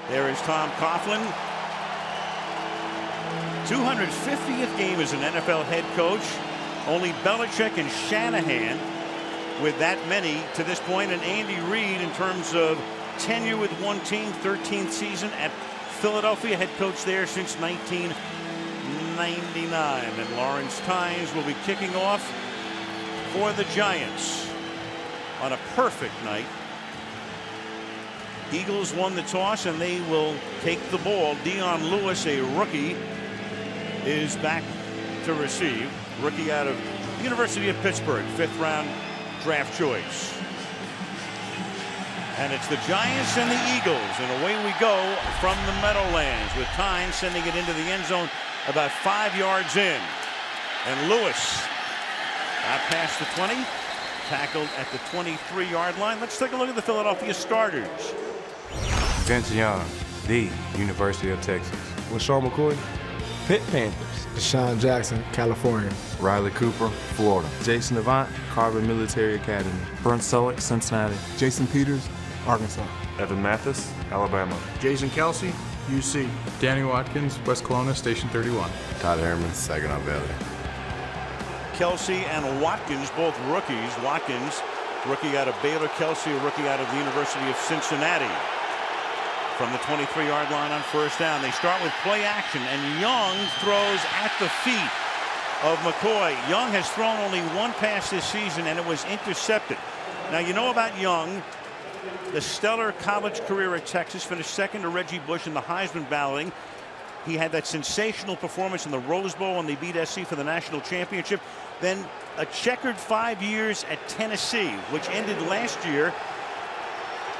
There is Tom Coughlin. 250th game as an NFL head coach. Only Belichick and Shanahan with that many to this point, and Andy Reid in terms of tenure with one team, 13th season at Philadelphia, head coach there since 1999. And Lawrence Tynes will be kicking off for the Giants on a perfect night. Eagles won the toss and they will take the ball. Dion Lewis, a rookie, is back to receive. Rookie out of the University of Pittsburgh, 5th round draft choice. And it's the Giants and the Eagles, and away we go from the Meadowlands with Tynes sending it into the end zone about 5 yards in. And Lewis got past the 20, tackled at the 23-yard line. Let's take a look at the Philadelphia starters. Vince Young, the University of Texas. LaShawn McCoy, Pitt Panthers. Deshaun Jackson, California. Riley Cooper, Florida. Jason Avant, Carver Military Academy. Brent Selleck, Cincinnati. Jason Peters, Arkansas. Evan Mathis, Alabama. Jason Kelsey, UC. Danny Watkins, West Kelowna, Station 31. Todd Herman, Saginaw Valley. Kelsey and Watkins, both rookies. Watkins, rookie out of Baylor. Kelsey, a rookie out of the University of Cincinnati. From the 23-yard line on first down, they start with play action, and Young throws at the feet of McCoy. Young has thrown only one pass this season, and it was intercepted. Now, you know about Young, the stellar college career at Texas, finished second to Reggie Bush in the Heisman balloting. He had that sensational performance in the Rose Bowl when they beat SC for the national championship. Then a checkered 5 years at Tennessee, which ended last year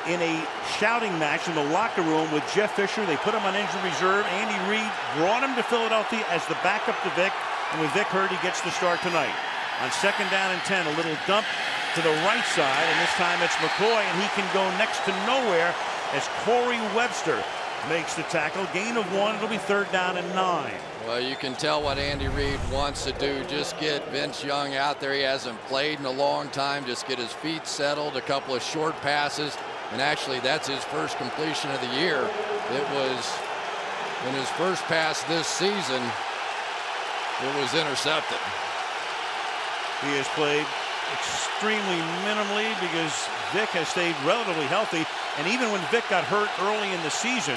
in a shouting match in the locker room with Jeff Fisher. They put him on injured reserve. Andy Reid brought him to Philadelphia as the backup to Vic, and with Vic hurt, he gets the start tonight. On 2nd down and 10, a little dump to the right side, and this time it's McCoy, and he can go next to nowhere as Corey Webster makes the tackle. Gain of 1. It'll be 3rd down and 9. Well, you can tell what Andy Reid wants to do. Just get Vince Young out there. He hasn't played in a long time. Just get his feet settled, a couple of short passes. And actually, that's his first completion of the year. It was in his first pass this season. It was intercepted. He has played extremely minimally because Vic has stayed relatively healthy. And even when Vic got hurt early in the season,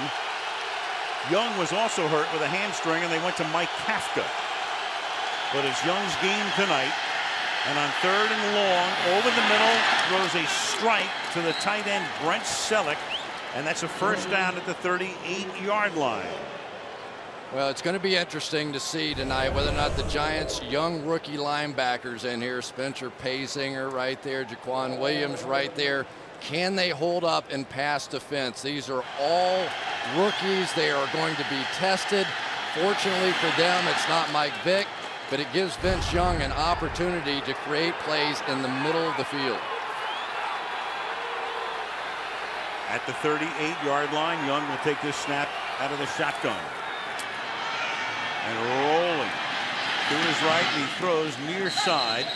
Young was also hurt with a hamstring, and they went to Mike Kafka. But it's Young's game tonight. And on 3rd and long, over the middle, throws a strike to the tight end, Brent Selleck. And that's a first down at the 38-yard line. Well, it's going to be interesting to see tonight whether or not the Giants' young rookie linebackers in here, Spencer Paysinger right there, Jaquan Williams right there, can they hold up in pass defense? These are all rookies. They are going to be tested. Fortunately for them, it's not Mike Vick, but it gives Vince Young an opportunity to create plays in the middle of the field. At the 38-yard line, Young will take this snap out of the shotgun. And rolling to his right, and he throws near side.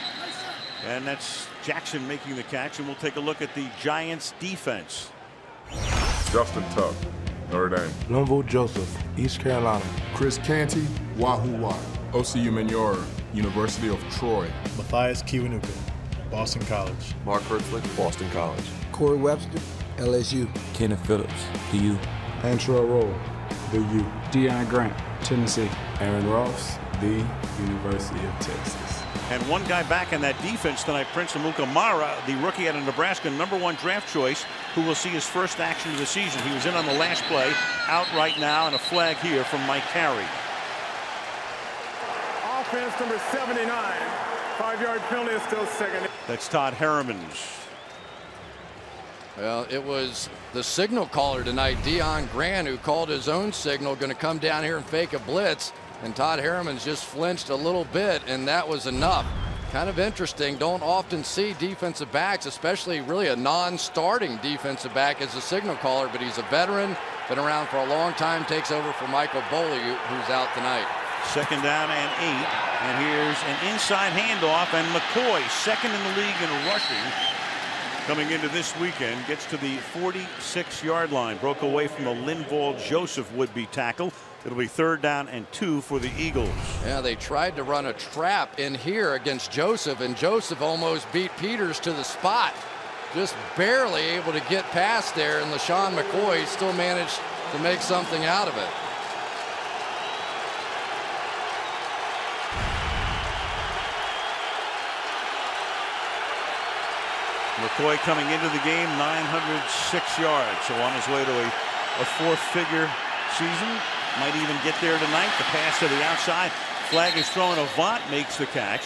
And that's Jackson making the catch, and we'll take a look at the Giants defense. Justin Tuck, Notre Dame. Lombo Joseph, East Carolina. Chris Canty, Wahoo Wah. Osi Umenyiora, University of Troy. Matthias Kiwanuka, Boston College. Mark Hertzlich, Boston College. Corey Webster, LSU. Kenneth Phillips, DU. Antrell Roll, the U. Deion Grant, Tennessee. Aaron Ross, the University of Texas. And one guy back in that defense tonight, Prince Amukamara, the rookie out of Nebraska, #1 draft choice, who will see his first action of the season. He was in on the last play, out right now, and a flag here from Mike Carey. Offense number 79. 5-yard penalty is still second. That's Todd Herman's. Well, it was the signal caller tonight, Deion Grant, who called his own signal, going to come down here and fake a blitz. And Todd Herman's just flinched a little bit, and that was enough. Kind of interesting. Don't often see defensive backs, especially really a non-starting defensive back, as a signal caller, but he's a veteran, been around for a long time, takes over for Michael Boley, who's out tonight. 2nd down and 8. And here's an inside handoff, and McCoy, second in the league in rushing, coming into this weekend gets to the 46-yard line. Broke away from the Linval Joseph would-be tackle. It'll be 3rd down and 2 for the Eagles. Yeah, they tried to run a trap in here against Joseph, and Joseph almost beat Peters to the spot. Just barely able to get past there, and LaShawn McCoy still managed to make something out of it. McCoy coming into the game 906 yards, so on his way to a 4th-figure season. Might even get there tonight. The pass to the outside. Flag is thrown. Avant makes the catch,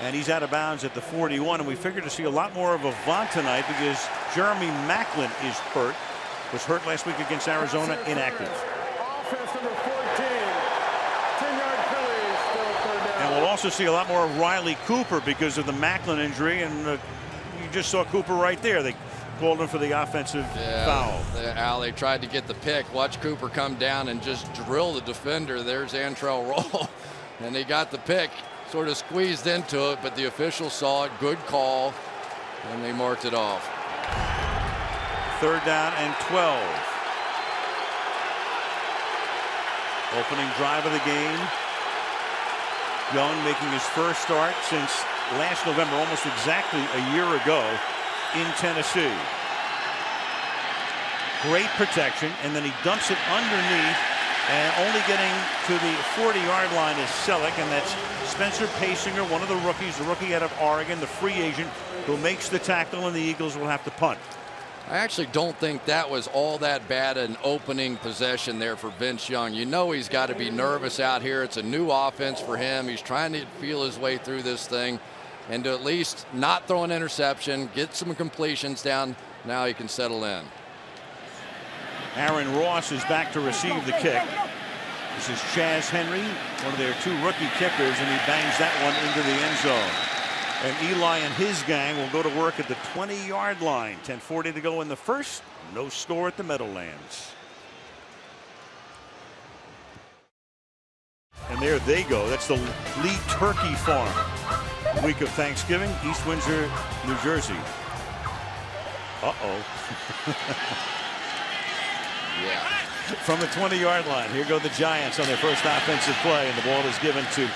and he's out of bounds at the 41. And we figured to see a lot more of Avant tonight because Jeremy Macklin is hurt. Was hurt last week against Arizona, inactive. Offense number 14. 10-yard penalty, still 3rd down. And we'll also see a lot more of Riley Cooper because of the Macklin injury, and you just saw Cooper right there. They called him for the offensive foul. Al, they tried to get the pick. Watch Cooper come down and just drill the defender. There's Antrell Roll. And he got the pick, sort of squeezed into it, but the official saw it. Good call, and they marked it off. 3rd down and 12. Opening drive of the game. Young making his first start since last November, almost exactly a year ago in Tennessee. Great protection, and then he dumps it underneath, and only getting to the 40-yard line is Selleck, and that's Spencer Pasinger, one of the rookies, the rookie out of Oregon, the free agent, who makes the tackle, and the Eagles will have to punt. I actually don't think that was all that bad an opening possession there for Vince Young. You know he's got to be nervous out here. It's a new offense for him. He's trying to feel his way through this thing, and to at least not throw an interception, get some completions down. Now he can settle in. Aaron Ross is back to receive the kick. This is Chaz Henry, one of their 2 rookie kickers, and he bangs that one into the end zone. And Eli and his gang will go to work at the 20-yard line. 10:40 to go in the first. No score at the Meadowlands. And there they go. That's the Lee Turkey Farm. Week of Thanksgiving, East Windsor, New Jersey. Uh-oh. Yeah. From the 20-yard line, here go the Giants on their first offensive play, and the ball is given to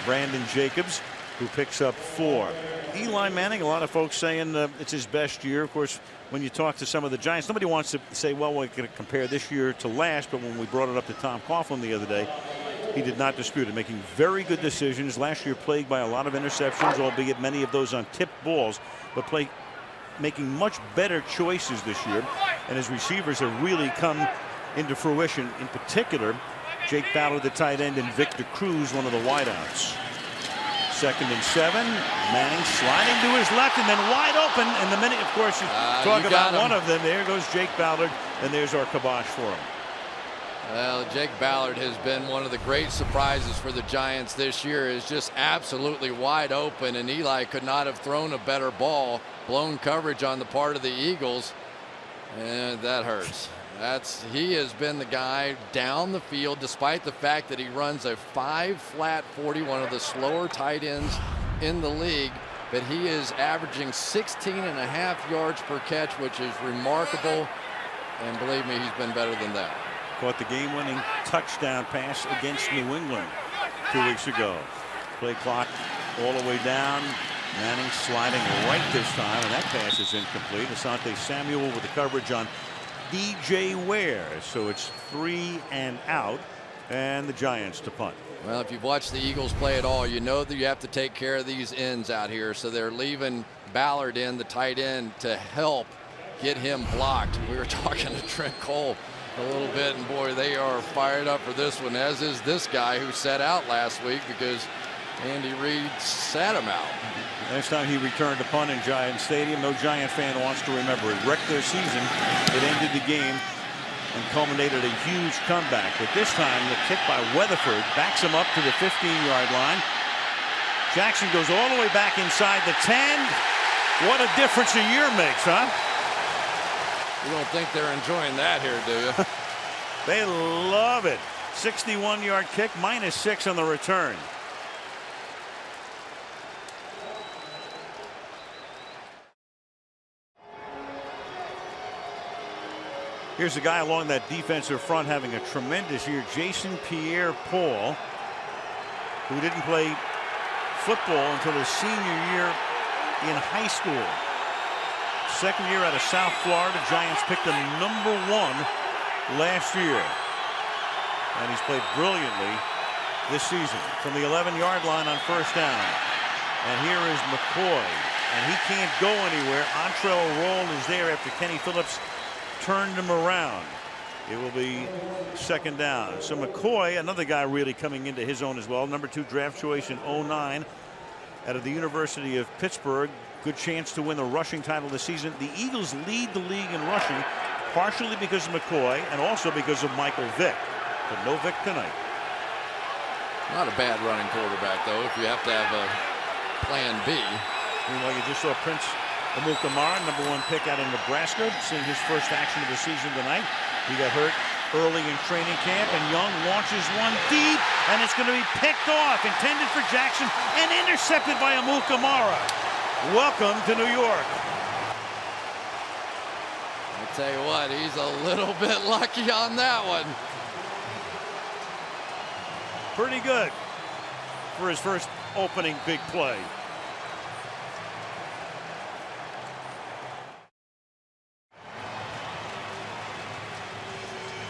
Brandon Jacobs, who picks up 4. Eli Manning, a lot of folks saying it's his best year. Of course, when you talk to some of the Giants, nobody wants to say, well, we're going to compare this year to last, but when we brought it up to Tom Coughlin the other day, he did not dispute it, making very good decisions. Last year plagued by a lot of interceptions, albeit many of those on tipped balls, but making much better choices this year, and his receivers have really come into fruition. In particular, Jake Ballard, the tight end, and Victor Cruz, one of the wideouts. 2nd and 7. Manning sliding to his left and then wide open. And the minute, of course, you talk about one of them. There goes Jake Ballard, and there's our kibosh for him. Well, Jake Ballard has been one of the great surprises for the Giants this year. Is just absolutely wide open, and Eli could not have thrown a better ball. Blown coverage on the part of the Eagles, and that hurts. He has been the guy down the field, despite the fact that he runs a 5-flat 40, one of the slower tight ends in the league. But he is averaging 16.5 yards per catch, which is remarkable. And believe me, he's been better than that. Caught the game-winning touchdown pass against New England 2 weeks ago. Play clock all the way down. Manning sliding right this time, and that pass is incomplete. Asante Samuel with the coverage on DJ Ware. So it's 3 and out, and the Giants to punt. Well, if you've watched the Eagles play at all, you know that you have to take care of these ends out here. So they're leaving Ballard in, the tight end, to help get him blocked. We were talking to Trent Cole a little bit, and boy, they are fired up for this one, as is this guy who sat out last week because Andy Reid sat him out. Next time he returned to punt in Giant Stadium, no Giant fan wants to remember it. Wrecked their season. It ended the game and culminated a huge comeback. But this time, the kick by Weatherford backs him up to the 15-yard line. Jackson goes all the way back inside the 10. What a difference a year makes, huh? You don't think they're enjoying that here, do you? They love it. 61-yard kick, -6 on the return. Here's a guy along that defensive front having a tremendous year, Jason Pierre-Paul, who didn't play football until his senior year in high school. Second year out of South Florida. Giants picked him #1 last year. And he's played brilliantly this season from the 11-yard line on first down. And here is McCoy. And he can't go anywhere. Entrell Roll is there after Kenny Phillips turned him around. It will be second down. So McCoy, another guy really coming into his own as well. #2 draft choice in '09 out of the University of Pittsburgh. Good chance to win the rushing title this season. The Eagles lead the league in rushing, partially because of McCoy and also because of Michael Vick. But no Vick tonight. Not a bad running quarterback, though, if you have to have a plan B. Meanwhile, you just saw Prince Amukamara, #1 pick out of Nebraska, seeing his first action of the season tonight. He got hurt early in training camp, and Young launches one deep, and it's going to be picked off, intended for Jackson, and intercepted by Amukamara. Welcome to New York. I tell you what, he's a little bit lucky on that one. Pretty good for his first opening big play.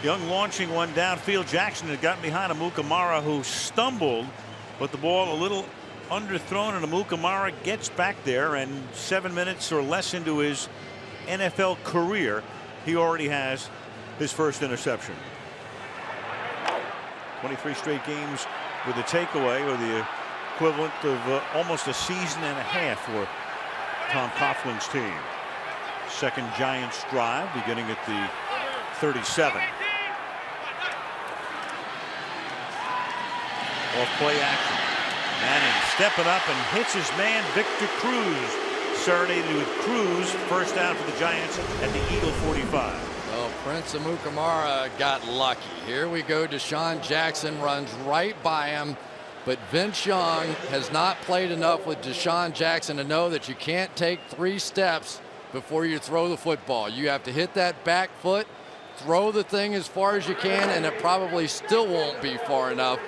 Young launching one downfield. Jackson had gotten behind Amukamara, who stumbled, but the ball a little underthrown, and Amukamara gets back there, and 7 minutes or less into his NFL career, he already has his first interception. 23 straight games with a takeaway, or the equivalent of almost a season and a half for Tom Coughlin's team. Second Giants drive beginning at the 37. Off play action. Manning stepping up and hits his man Victor Cruz. Serenaded with Cruz. First down for the Giants at the Eagle 45. Well, Prince Amukamara got lucky. Here we go. Deshaun Jackson runs right by him. But Vince Young has not played enough with Deshaun Jackson to know that you can't take 3 steps before you throw the football. You have to hit that back foot, throw the thing as far as you can, and it probably still won't be far enough.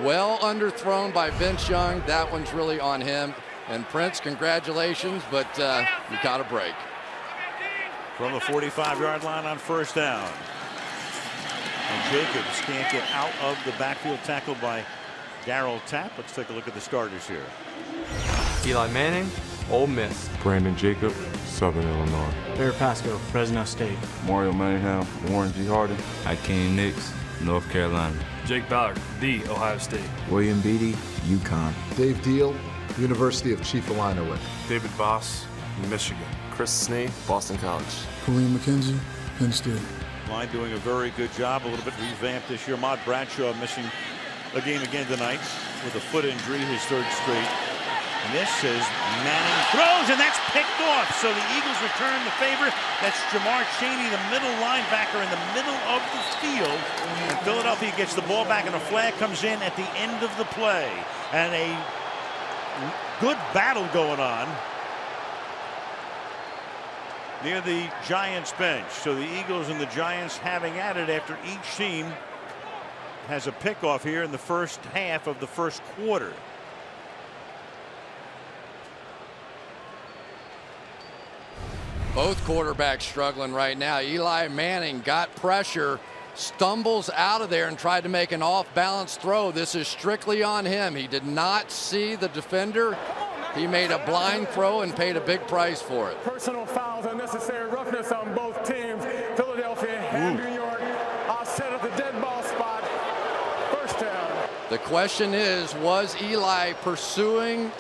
Well underthrown by Vince Young. That one's really on him. And Prince, congratulations, but you got a break. From the 45-yard line on first down. And Jacobs can't get out of the backfield, tackled by Darryl Tapp. Let's take a look at the starters here. Eli Manning, Ole Miss. Brandon Jacob, Southern Illinois. Eric Pasco, Fresno State. Mario Manningham, Warren G. Harding. Hakeem Nicks, North Carolina. Jake Ballard, The Ohio State. William Beatty, UConn. Dave Deal, University of Chief Illinois. David Voss, Michigan. Chris Snee, Boston College. Kareem McKenzie, Penn State. Line doing a very good job, a little bit revamped this year. Mod Bradshaw missing a game again tonight with a foot injury, his 3rd straight. And this is Manning throws, and that's picked off. So the Eagles return the favor. That's Jamar Chaney, the middle linebacker in the middle of the field. And Philadelphia gets the ball back, and a flag comes in at the end of the play. And a good battle going on near the Giants bench. So the Eagles and the Giants having at it after each team has a pickoff here in the first half of the first quarter. Both quarterbacks struggling right now. Eli Manning got pressure, stumbles out of there and tried to make an off-balance throw. This is strictly on him. He did not see the defender. He made a blind throw and paid a big price for it. Personal fouls, unnecessary roughness on both teams. Philadelphia and New York set at the dead ball spot. First down. The question is, was Eli pursuing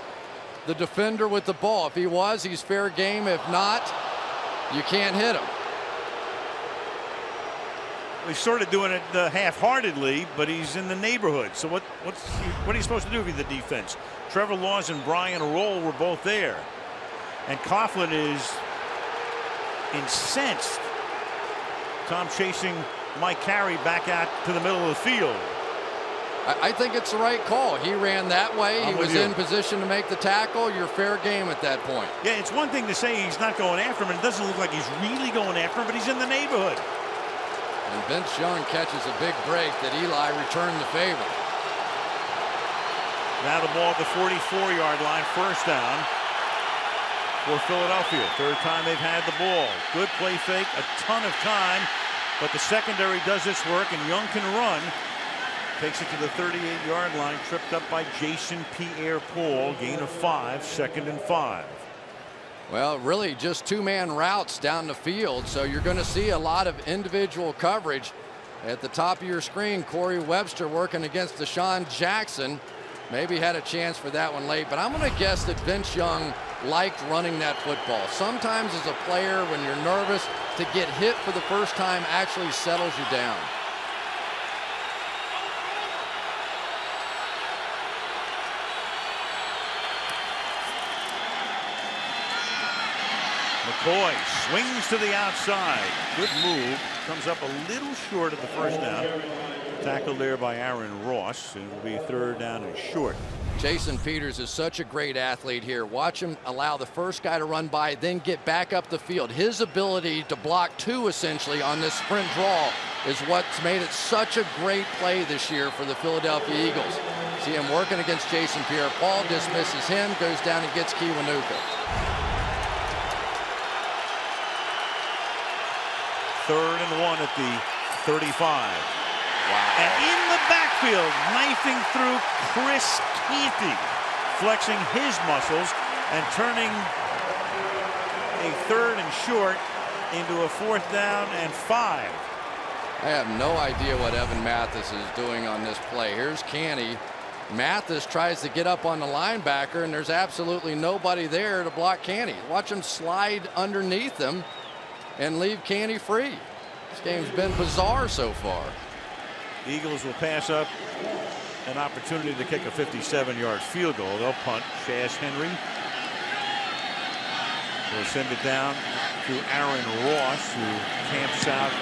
the defender with the ball? If he was, he's fair game. If not, you can't hit him. He's sort of doing it half-heartedly, but he's in the neighborhood. So what are you supposed to do with the defense? Trevor Laws and Brian Roll were both there. And Coughlin is incensed. Tom chasing Mike Carey back out to the middle of the field. I think it's the right call. He ran that way. He was in position to make the tackle. You're fair game at that point. Yeah, it's one thing to say he's not going after him, and it doesn't look like he's really going after him, but he's in the neighborhood. And Vince Young catches a big break that Eli returned the favor. Now the ball at the 44-yard line, first down for Philadelphia. Third time they've had the ball. Good play fake, a ton of time, but the secondary does its work, and Young can run. Takes it to the 38-yard line, tripped up by Jason Pierre-Paul. Gain of 5, 2nd and 5. Well, really just two-man routes down the field, so you're going to see a lot of individual coverage. At the top of your screen, Corey Webster working against Deshaun Jackson. Maybe had a chance for that one late, but I'm going to guess that Vince Young liked running that football. Sometimes as a player, when you're nervous, to get hit for the first time actually settles you down. McCoy swings to the outside. Good move. Comes up a little short of the first down. Tackled there by Aaron Ross. It will be 3rd down and short. Jason Peters is such a great athlete here. Watch him allow the first guy to run by, then get back up the field. His ability to block 2 essentially on this sprint draw is what's made it such a great play this year for the Philadelphia Eagles. See him working against Jason Pierre-Paul, dismisses him, goes down and gets Kiwanuka. 3rd and 1 at the 35. Wow. And in the backfield, knifing through Chris Canty, flexing his muscles and turning a 3rd and short into a 4th down and 5. I have no idea what Evan Mathis is doing on this play. Here's Canty. Mathis tries to get up on the linebacker, and there's absolutely nobody there to block Canty. Watch him slide underneath him and leave Canty free. This game's been bizarre so far. The Eagles will pass up an opportunity to kick a 57-yard field goal. They'll punt. Chaz Henry will send it down to Aaron Ross, who camps out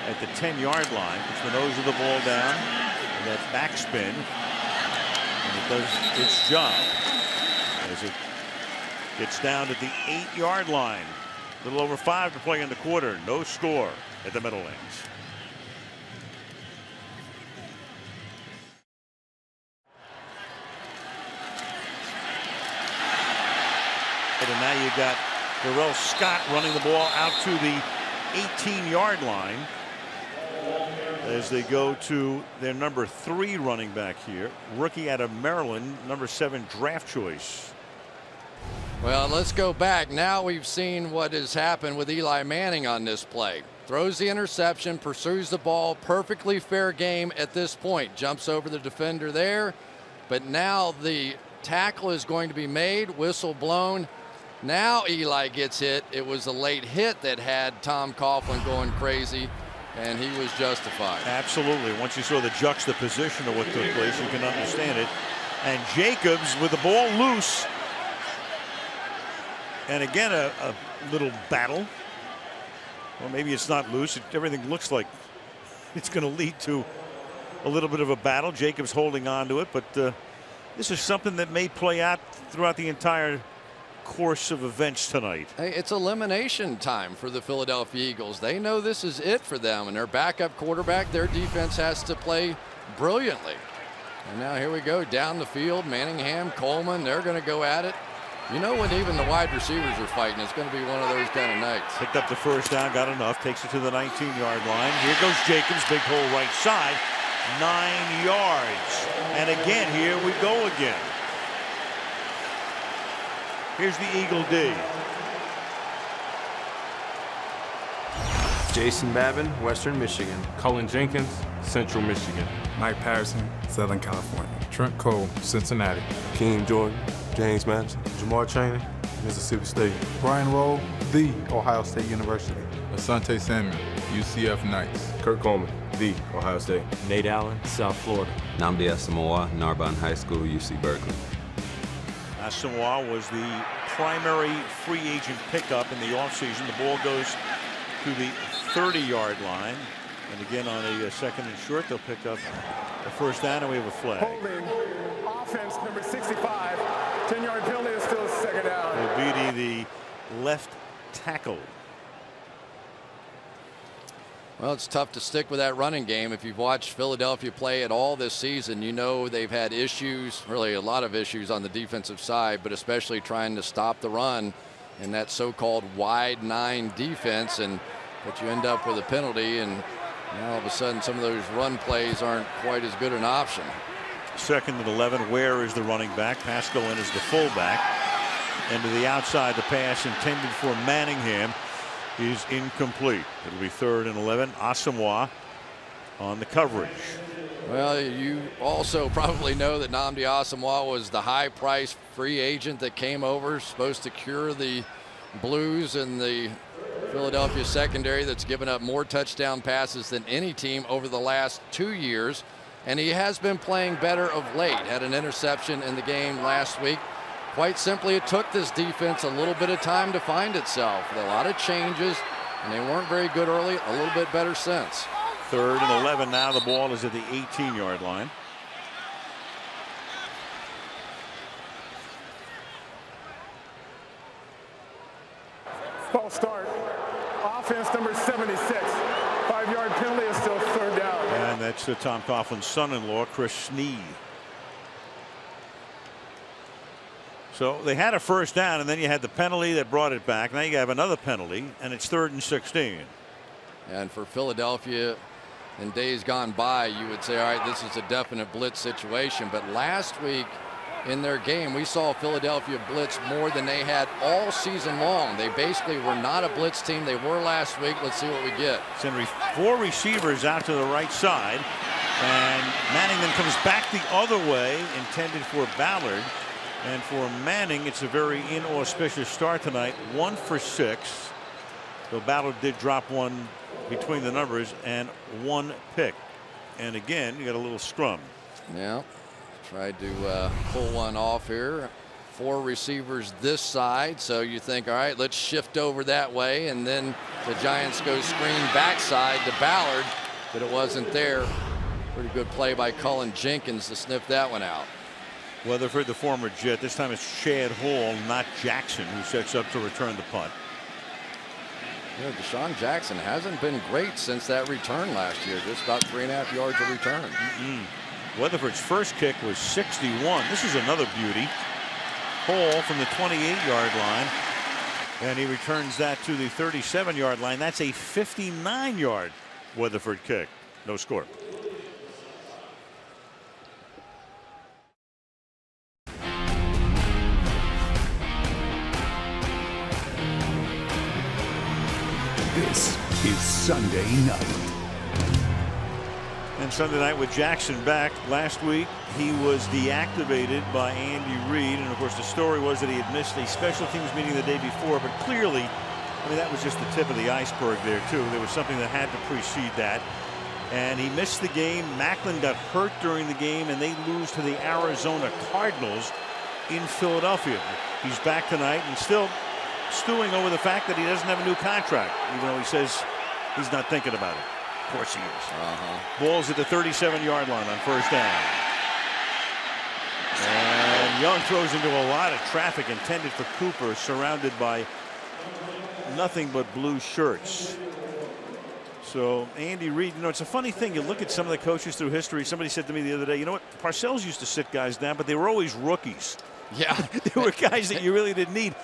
at the 10-yard line. Puts the nose of the ball down. And that backspin. And it does its job as it gets down to the 8-yard line. A little over 5 to play in the quarter. No score at the Meadowlands. And now you got Darrell Scott running the ball out to the 18-yard line as they go to their number 3 running back here. Rookie out of Maryland, number 7 draft choice. Well, let's go back. Now we've seen what has happened with Eli Manning on this play. Throws the interception, pursues the ball, perfectly fair game at this point. Jumps over the defender there, but now the tackle is going to be made, whistle blown. Now Eli gets hit. It was a late hit that had Tom Coughlin going crazy, and he was justified. Absolutely. Once you saw the juxtaposition of what took place, you can understand it. And Jacobs with the ball loose. And again, a little battle. Well, maybe it's not loose. Everything looks like it's going to lead to a little bit of a battle. Jacobs holding on to it, but this is something that may play out throughout the entire course of events tonight. Hey, it's elimination time for the Philadelphia Eagles. They know this is it for them, and their backup quarterback, their defense has to play brilliantly. And now here we go down the field. Manningham, Coleman, they're going to go at it. You know, when even the wide receivers are fighting, it's going to be one of those kind of nights. Picked up the first down, got enough, takes it to the 19-yard line. Here goes Jacobs, big hole right side, 9 yards. And again, here we go again. Here's the Eagle D. Jason Babin, Western Michigan. Cullen Jenkins, Central Michigan. Mike Patterson, Southern California. Trent Cole, Cincinnati. King Jordan, James Madison. Jamar Chaney, Mississippi State. Brian Roll, The Ohio State University. Asante Samuel, UCF Knights. Kirk Coleman, The Ohio State. Nate Allen, South Florida. Nnamdi Asamoah, Narbonne High School, UC Berkeley. Asamoah was the primary free agent pickup in the offseason. The ball goes to the 30-yard line. And again, on a 2nd and short, they'll pick up the first down, and we have a flag. Holding offense number 65. 10-yard penalty is still 2nd down. Obidi, the left tackle. Well, it's tough to stick with that running game. If you've watched Philadelphia play at all this season, you know they've had issues, really a lot of issues on the defensive side, but especially trying to stop the run in that so-called wide 9 defense. But you end up with a penalty, and all of a sudden some of those run plays aren't quite as good an option. 2nd and 11. Ware is the running back. Pascal in is the fullback. And to the outside, the pass intended for Manningham is incomplete. It'll be 3rd and 11. Asamoah on the coverage. Well, you also probably know that Nnamdi Asamoah was the high-priced free agent that came over, supposed to cure the Blues and the Philadelphia secondary that's given up more touchdown passes than any team over the last 2 years. And he has been playing better of late. Had an interception in the game last week. Quite simply, it took this defense a little bit of time to find itself. A lot of changes, and they weren't very good early. A little bit better since. 3rd and 11 now. The ball is at the 18-yard line. False start. Offense number 76. 5-yard penalty is still 3rd down. And that's Tom Coughlin's son-in-law, Chris Sneed. So they had a 1st down, and then you had the penalty that brought it back. Now you have another penalty, and it's 3rd and 16. And for Philadelphia, in days gone by, you would say, all right, this is a definite blitz situation. But last week in their game, we saw Philadelphia blitz more than they had all season long. They basically were not a blitz team. They were last week. Let's see what we get. Henry, 4 receivers out to the right side, and Manning then comes back the other way, intended for Ballard. And for Manning, it's a very inauspicious start tonight. 1 for 6. So Ballard did drop one between the numbers, and 1 pick. And again, you got a little scrum. Yeah, tried to pull one off here. 4 receivers this side, so you think, all right, let's shift over that way, and then the Giants go screen backside to Ballard, but it wasn't there. Pretty good play by Cullen Jenkins to sniff that one out. Weatherford, the former Jet. This time it's Chad Hall, not Jackson, who sets up to return the punt. Yeah, Deshaun Jackson hasn't been great since that return last year. Just about 3.5 yards of return. Weatherford's first kick was 61. This is another beauty. Hall from the 28-yard line. And he returns that to the 37-yard line. That's a 59-yard Weatherford kick. No score. This is Sunday night. And Sunday night with Jackson back. Last week he was deactivated by Andy Reid, and of course the story was that he had missed a special teams meeting the day before, but clearly, I mean, that was just the tip of the iceberg there too. There was something that had to precede that, and he missed the game. Macklin got hurt during the game, and they lose to the Arizona Cardinals in Philadelphia. He's back tonight and still stewing over the fact that he doesn't have a new contract, even though he says he's not thinking about it. Of course he is. Ball's at the 37-yard line on 1st down. And Young throws into a lot of traffic intended for Cooper, surrounded by nothing but blue shirts. So Andy Reid, you know, it's a funny thing. You look at some of the coaches through history. Somebody said to me the other day, you know what, Parcells used to sit guys down, but they were always rookies. Yeah. They were guys that you really didn't need.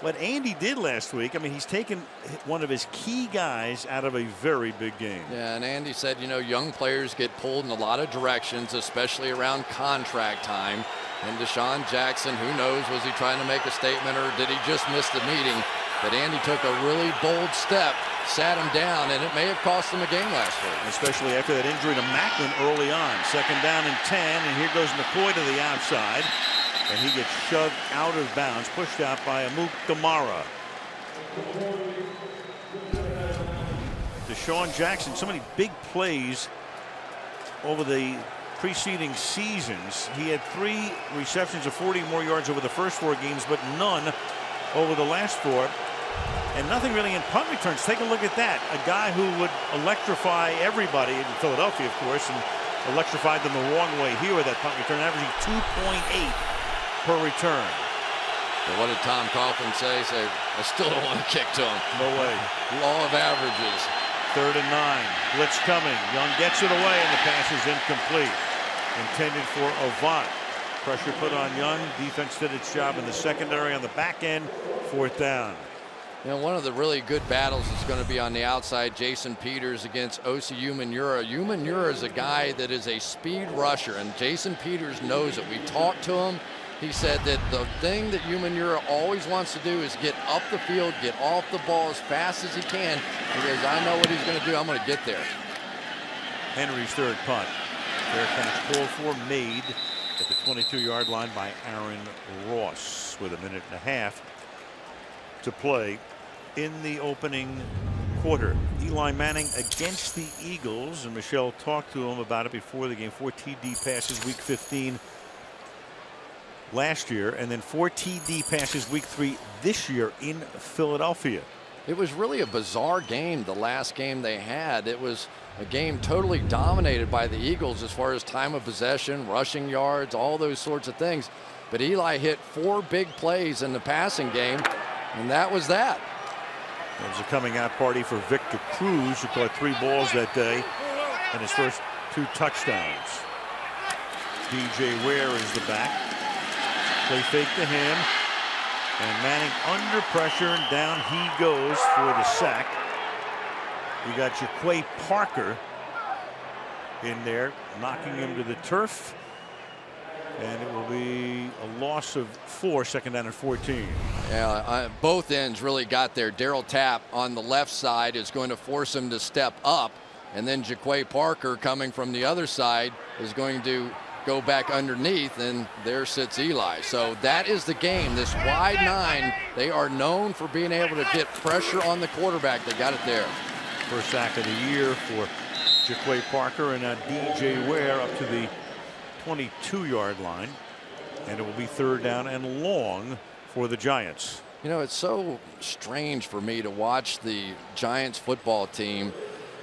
What Andy did last week, I mean, he's taken one of his key guys out of a very big game. Yeah, and Andy said, you know, young players get pulled in a lot of directions, especially around contract time. And Deshaun Jackson, who knows, was he trying to make a statement or did he just miss the meeting? But Andy took a really bold step, sat him down, and it may have cost him a game last week. Especially after that injury to Macklin early on. 2nd down and 10, and here goes McCoy to the outside. And he gets shoved out of bounds, pushed out by Amuk Damara. Deshaun Jackson, so many big plays over the preceding seasons. He had 3 receptions of 40 more yards over the first 4 games, but none over the last 4. And nothing really in punt returns. Take a look at that. A guy who would electrify everybody in Philadelphia, of course, and electrified them the wrong way here with that punt return, averaging 2.8 per return. But what did Tom Coughlin say? I still don't want to kick to him. No way. Law of averages. 3rd and 9. Blitz coming. Young gets it away, and the pass is incomplete. Intended for Avant. Pressure put on Young. Defense did its job in the secondary on the back end. 4th down. You know, one of the really good battles is going to be on the outside. Jason Peters against Osi Umenyiora. Umenyiora is a guy that is a speed rusher, and Jason Peters knows it. We talked to him. He said that the thing that Umenyiora always wants to do is get up the field, get off the ball as fast as he can. He goes, I know what he's going to do. I'm going to get there. Henry's 3rd punt. Fair catch called for, made at the 22-yard line by Aaron Ross with 1.5 minutes to play in the opening quarter. Eli Manning against the Eagles, and Michelle talked to him about it before the game. 4 TD passes week 15 last year, and then 4 TD passes week 3 this year in Philadelphia. It was really a bizarre game, the last game they had. It was a game totally dominated by the Eagles as far as time of possession, rushing yards, all those sorts of things. But Eli hit 4 big plays in the passing game, and that was that. It was a coming out party for Victor Cruz, who caught 3 balls that day and his first 2 touchdowns. DJ Ware is the back. Play fake to him. And Manning under pressure, and down he goes for the sack. We got Jaquay Parker in there, knocking him to the turf. And it will be a loss of 4, 2nd down and 14. Yeah, both ends really got there. Darryl Tapp on the left side is going to force him to step up. And then Jaquay Parker coming from the other side is going to go back underneath, and there sits Eli. So that is the game. This wide 9, they are known for being able to get pressure on the quarterback. They got it there. First sack of the year for Jaquay Parker, and now DJ Ware up to the 22-yard line, and it will be 3rd down and long for the Giants. You know, it's so strange for me to watch the Giants football team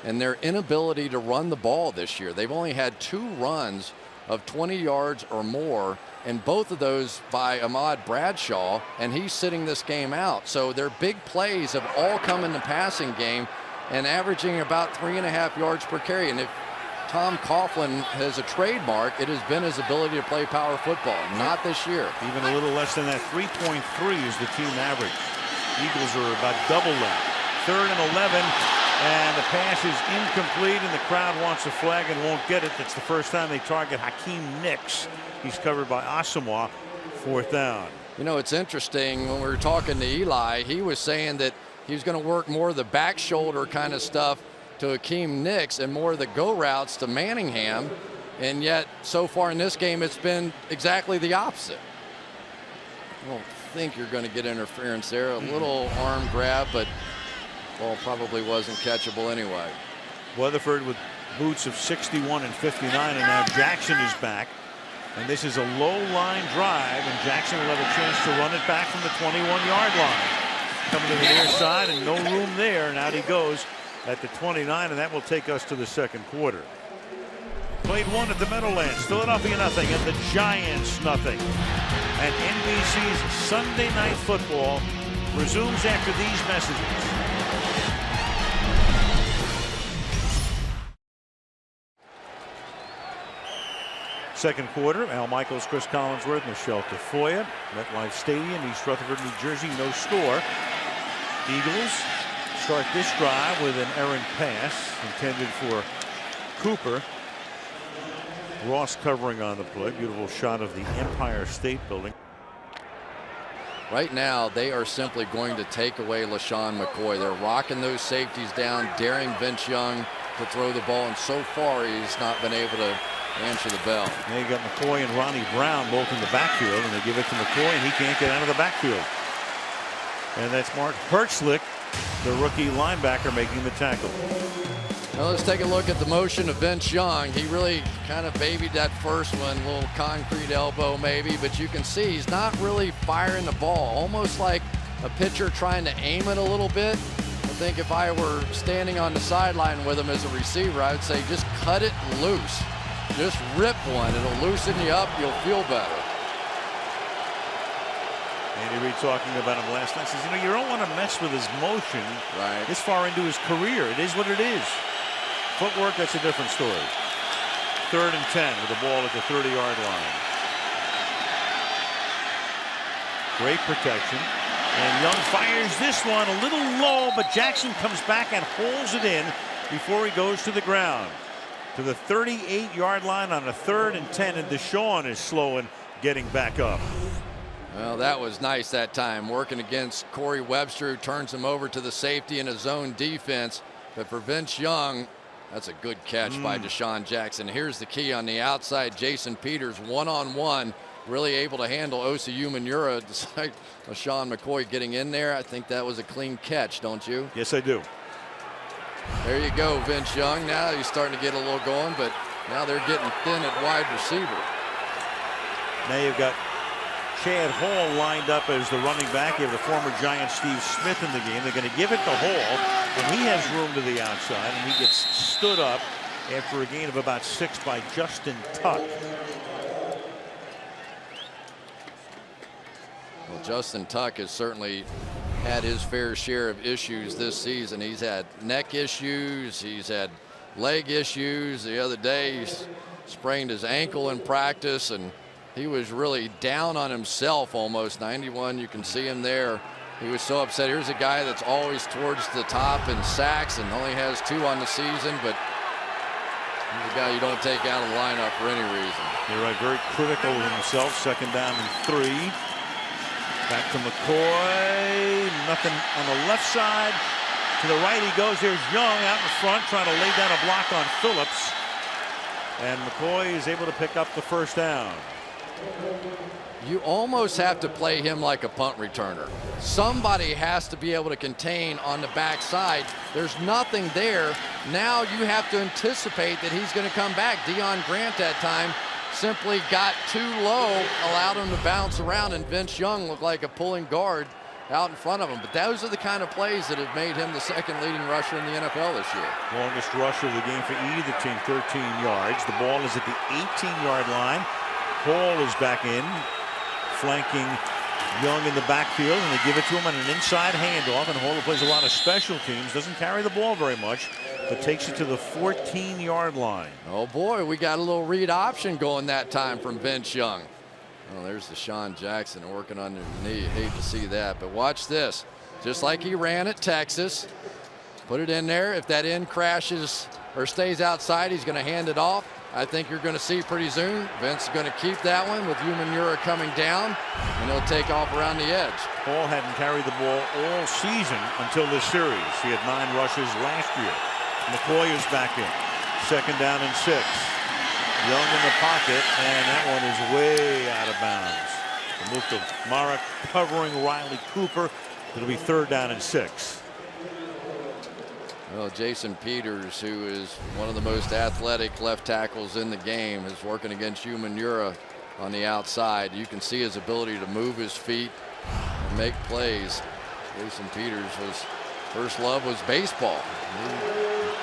and their inability to run the ball this year. They've only had 2 runs of 20 yards or more, and both of those by Ahmad Bradshaw, and he's sitting this game out. So their big plays have all come in the passing game and averaging about 3.5 yards per carry. And if Tom Coughlin has a trademark, it has been his ability to play power football. Not this year. Even a little less than that. 3.3 is the team average. Eagles are about double that. 3rd and 11, and the pass is incomplete, and the crowd wants a flag and won't get it. That's the first time they target Hakeem Nicks. He's covered by Asamoah. 4th down. You know, it's interesting, when we were talking to Eli, he was saying that he was going to work more of the back shoulder kind of stuff to Hakeem Nicks and more of the go routes to Manningham, and yet so far in this game it's been exactly the opposite. I don't think you're going to get interference there. A little arm grab, but ball probably wasn't catchable anyway. Weatherford with boots of 61 and 59, and now Jackson is back, and this is a low line drive, and Jackson will have a chance to run it back from the 21-yard line. Coming to the near side, and no room there, and out he goes at the 29, and that will take us to the 2nd quarter. Played 1 at the Meadowlands. Philadelphia nothing, and the Giants nothing. And NBC's Sunday Night Football resumes after these messages. Second quarter, Al Michaels, Chris Collinsworth, Michelle Tafoya, MetLife Stadium, East Rutherford, New Jersey, no score. Eagles start this drive with an errant pass intended for Cooper. Ross covering on the play. Beautiful shot of the Empire State Building. Right now, they are simply going to take away LaShawn McCoy. They're rocking those safeties down, daring Vince Young to throw the ball, and so far he's not been able to answer the bell. Now you got McCoy and Ronnie Brown both in the backfield, and they give it to McCoy, and he can't get out of the backfield. And that's Mark Hertzlick, the rookie linebacker, making the tackle. Now let's take a look at the motion of Vince Young. He really kind of babied that first one, a little concrete elbow maybe, but you can see he's not really firing the ball, almost like a pitcher trying to aim it a little bit. I think if I were standing on the sideline with him as a receiver, I would say just cut it loose. Just rip one. It'll loosen you up. You'll feel better. Andy Reid talking about him last night, says, you know, you don't want to mess with his motion this far into his career. It is what it is. Footwork, that's a different story. 3rd and 10 with the ball at the 30-yard line. Great protection. And Young fires this one a little low, but Jackson comes back and holds it in before he goes to the ground. To the 38-yard line on a 3rd and 10, and Deshaun is slow in getting back up. Well, that was nice that time, working against Corey Webster, who turns him over to the safety in a zone defense. But for Vince Young, that's a good catch by Deshaun Jackson. Here's the key on the outside. Jason Peters one-on-one, really able to handle Osi Umenyiora despite LaShawn McCoy getting in there. I think that was a clean catch, don't you? Yes, I do. There you go, Vince Young. Now he's starting to get a little going, but now they're getting thin at wide receiver. Now you've got Chad Hall lined up as the running back. You have the former Giant Steve Smith in the game. They're going to give it to Hall, and he has room to the outside, and he gets stood up after a gain of about 6 by Justin Tuck. Well, Justin Tuck has certainly had his fair share of issues this season. He's had neck issues. He's had leg issues. The other day, he sprained his ankle in practice, and he was really down on himself almost. 91, you can see him there. He was so upset. Here's a guy that's always towards the top in sacks and only has 2 on the season, but he's a guy you don't take out of the lineup for any reason. You're right, very critical of himself. 2nd down and 3. Back to McCoy. Nothing on the left side. To the right he goes. There's Young out in front trying to lay down a block on Phillips. And McCoy is able to pick up the 1st down. You almost have to play him like a punt returner. Somebody has to be able to contain on the backside. There's nothing there. Now you have to anticipate that he's going to come back. Deion Grant that time simply got too low, allowed him to bounce around, and Vince Young looked like a pulling guard out in front of him. But those are the kind of plays that have made him the 2nd leading rusher in the NFL this year. Longest rusher of the game for either team, 13 yards. The ball is at the 18-yard line. Hall is back in, flanking Young in the backfield, and they give it to him on an inside handoff. And Hall plays a lot of special teams, doesn't carry the ball very much, but takes it to the 14-yard line. Oh boy, we got a little read option going that time from Vince Young. Oh, there's Deshaun Jackson working on their knee. Hate to see that, but watch this. Just like he ran at Texas, put it in there. If that end crashes or stays outside, he's going to hand it off. I think you're going to see pretty soon. Vince is going to keep that one with Umenyiora coming down, and he'll take off around the edge. Hall hadn't carried the ball all season until this series. He had 9 rushes last year. McCoy is back in. 2nd down and 6. Young in the pocket, and that one is way out of bounds. The move to Mara covering Riley Cooper. It'll be 3rd down and 6. Well, Jason Peters, who is one of the most athletic left tackles in the game, is working against Umenyiora on the outside. You can see his ability to move his feet and make plays. Jason Peters, his first love was baseball.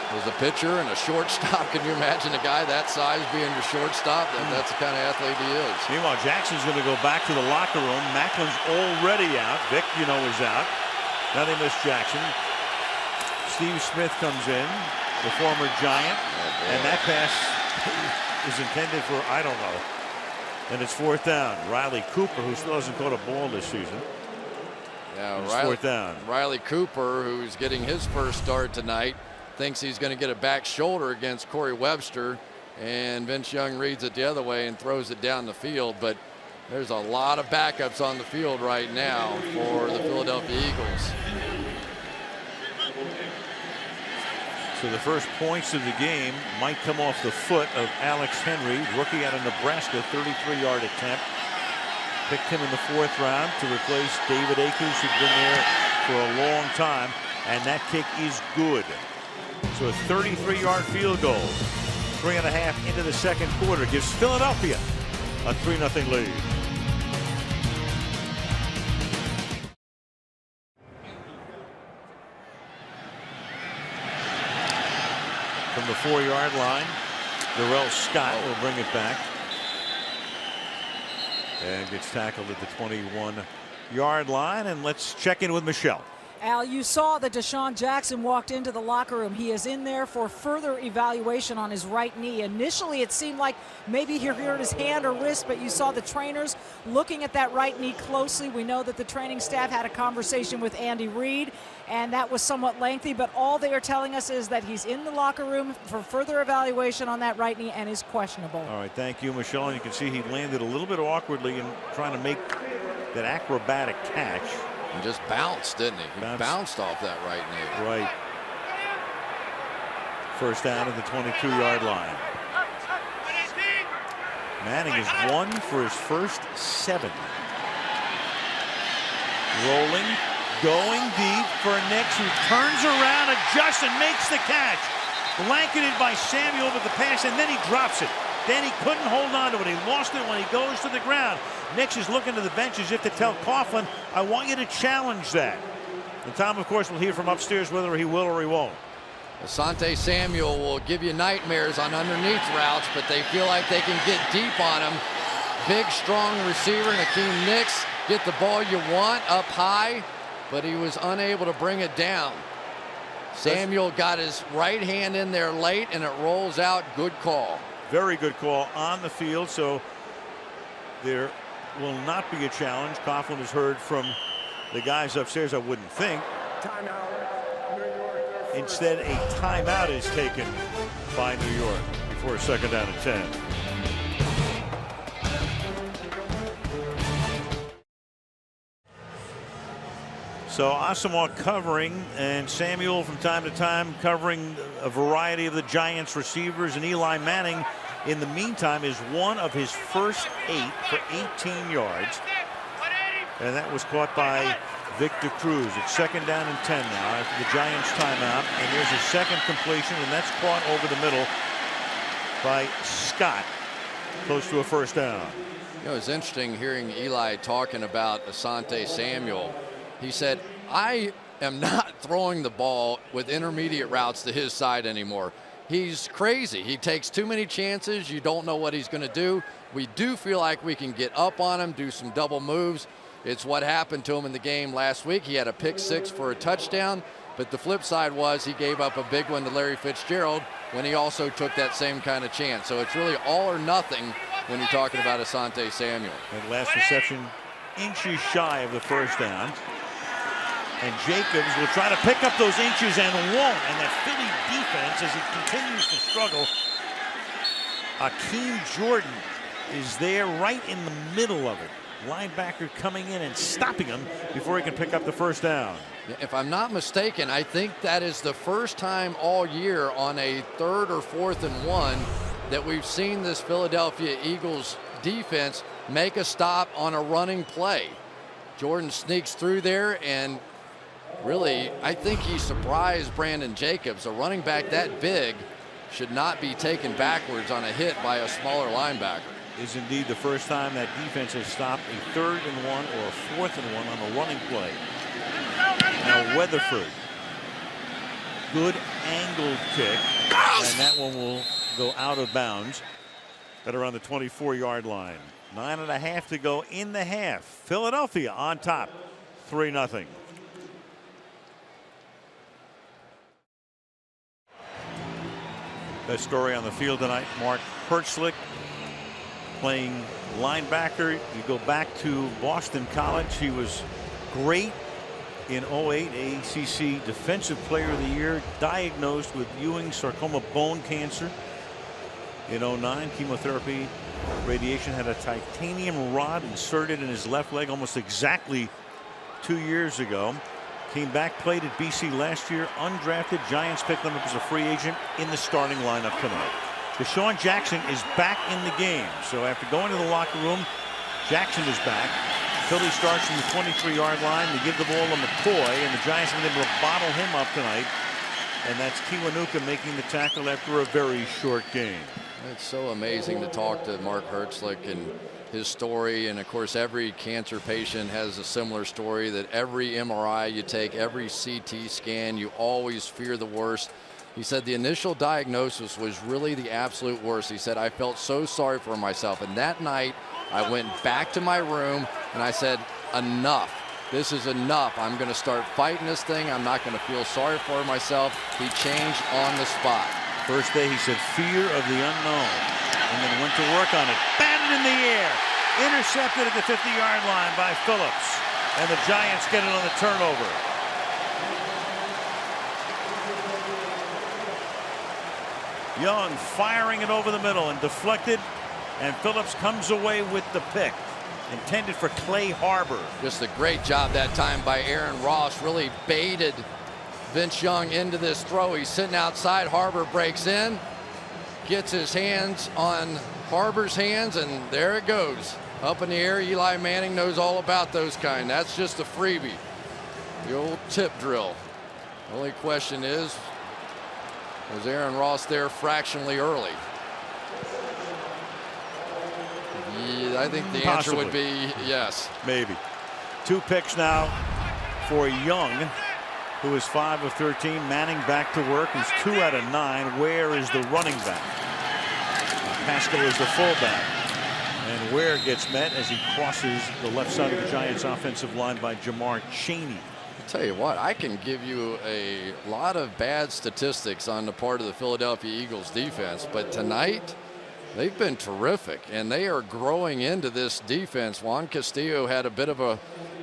He was a pitcher and a shortstop. Can you imagine a guy that size being your shortstop? That's the kind of athlete he is. Meanwhile, Jackson's going to go back to the locker room. Macklin's already out. Vick, you know, is out. Now they miss Jackson. Steve Smith comes in, the former Giant, and that pass is intended for, I don't know. And it's 4th down. Riley Cooper, who still hasn't caught a ball this season. Yeah, it's 4th down. Riley Cooper, who's getting his first start tonight, thinks he's going to get a back shoulder against Corey Webster, and Vince Young reads it the other way and throws it down the field. But there's a lot of backups on the field right now for the Philadelphia Eagles. So the first points of the game might come off the foot of Alex Henry, rookie out of Nebraska, 33-yard attempt. Picked him in the 4th round to replace David Akers, who's been there for a long time, and that kick is good. So a 33-yard field goal, 3.5 into the 2nd quarter, gives Philadelphia a 3-0 lead. From the 4-yard line, Darrell Scott will bring it back. And gets tackled at the 21 yard line, and let's check in with Michelle. Al, you saw that Deshaun Jackson walked into the locker room. He is in there for further evaluation on his right knee. Initially, it seemed like maybe he hurt his hand or wrist, but you saw the trainers looking at that right knee closely. We know that the training staff had a conversation with Andy Reid, and that was somewhat lengthy, but all they are telling us is that he's in the locker room for further evaluation on that right knee and is questionable. All right, thank you, Michelle. And you can see he landed a little bit awkwardly in trying to make that acrobatic catch. And just bounced, didn't he? He bounced off that right knee. Right. First down at the 22-yard line. Manning is 1 for his first 7. Rolling, going deep for Nix, who turns around, adjusts, and makes the catch. Blanketed by Samuel with the pass, and then he drops it. Then he couldn't hold on to it. He lost it when he goes to the ground. Nix is looking to the bench as if to tell Coughlin, I want you to challenge that. And Tom, of course, will hear from upstairs whether he will or he won't. Asante Samuel will give you nightmares on underneath routes, but they feel like they can get deep on him. Big, strong receiver, Hakeem Nicks, get the ball you want up high, but he was unable to bring it down. Samuel got his right hand in there late, and it rolls out. Good call. Very good call on the field, so there will not be a challenge. Coughlin has heard from the guys upstairs, I wouldn't think. Instead, a timeout is taken by New York before a second down and 10. So Asamoah covering, and Samuel from time to time covering a variety of the Giants receivers, and Eli Manning in the meantime is 1 of his first 8 for 18 yards, and that was caught by Victor Cruz. It's second down and 10 now after the Giants timeout, and there's a second completion, and that's caught over the middle by Scott, close to a first down. You know, it's interesting hearing Eli talking about Asante Samuel. He said, I am not throwing the ball with intermediate routes to his side anymore. He's crazy. He takes too many chances. You don't know what he's going to do. We do feel like we can get up on him, do some double moves. It's what happened to him in the game last week. He had a pick 6 for a touchdown, but the flip side was he gave up a big one to Larry Fitzgerald when he also took that same kind of chance. So it's really all or nothing when you're talking about Asante Samuel. That last reception inches shy of the first down. And Jacobs will try to pick up those inches and won't. And that Philly defense, as he continues to struggle, Akeem Jordan is there right in the middle of it. Linebacker coming in and stopping him before he can pick up the first down. If I'm not mistaken, I think that is the first time all year on a 3rd or 4th and 1 that we've seen this Philadelphia Eagles defense make a stop on a running play. Jordan sneaks through there, and really, I think he surprised Brandon Jacobs. A running back that big should not be taken backwards on a hit by a smaller linebacker. Is indeed the first time that defense has stopped a 3rd and 1 or a 4th and 1 on a running play. Now Weatherford, good angled kick, and that one will go out of bounds at around the 24-yard line. 9.5 to go in the half. Philadelphia on top, 3-0. Best story on the field tonight, Mark Hertzlick playing linebacker. You go back to Boston College. He was great in 08, ACC Defensive Player of the Year, diagnosed with Ewing sarcoma bone cancer. In 09, chemotherapy, radiation, had a titanium rod inserted in his left leg almost exactly 2 years ago. Came back, played at BC last year, undrafted. Giants picked him up as a free agent in the starting lineup tonight. Deshaun Jackson is back in the game. So after going to the locker room, Jackson is back. Philly starts from the 23-yard line to give the ball to McCoy, and the Giants have been able to bottle him up tonight. And that's Kiwanuka making the tackle after a very short game. It's so amazing to talk to Mark Hertzlick and his story. And of course, every cancer patient has a similar story, that every MRI you take, every CT scan, you always fear the worst. He said the initial diagnosis was really the absolute worst. He said, I felt so sorry for myself. And that night, I went back to my room and I said, enough. this is enough. I'm going to start fighting this thing. I'm not going to feel sorry for myself. He changed on the spot. First day he said fear of the unknown, and then went to work on it. Batted in the air. Intercepted at the 50-yard line by Phillips. And the Giants get it on the turnover. Young firing it over the middle and deflected. And Phillips comes away with the pick. Intended for Clay Harbor. Just a great job that time by Aaron Ross. Really baited Vince Young into this throw. He's sitting outside. Harbor breaks in. Gets his hands on Harbor's hands, and there it goes. Up in the air. Eli Manning knows all about those kind. That's just a freebie. The old tip drill. The only question is, was Aaron Ross there fractionally early? Yeah, I think the answer would be yes. Maybe. 2 picks now for Young, who is 5 of 13. Manning back to work. He's 2 out of 9. Ware is the running back. Pascal is the fullback. And Ware gets met as he crosses the left side of the Giants offensive line by Jamar Chaney. I'll tell you what, I can give you a lot of bad statistics on the part of the Philadelphia Eagles defense, but tonight they've been terrific, and they are growing into this defense. Juan Castillo had a bit of a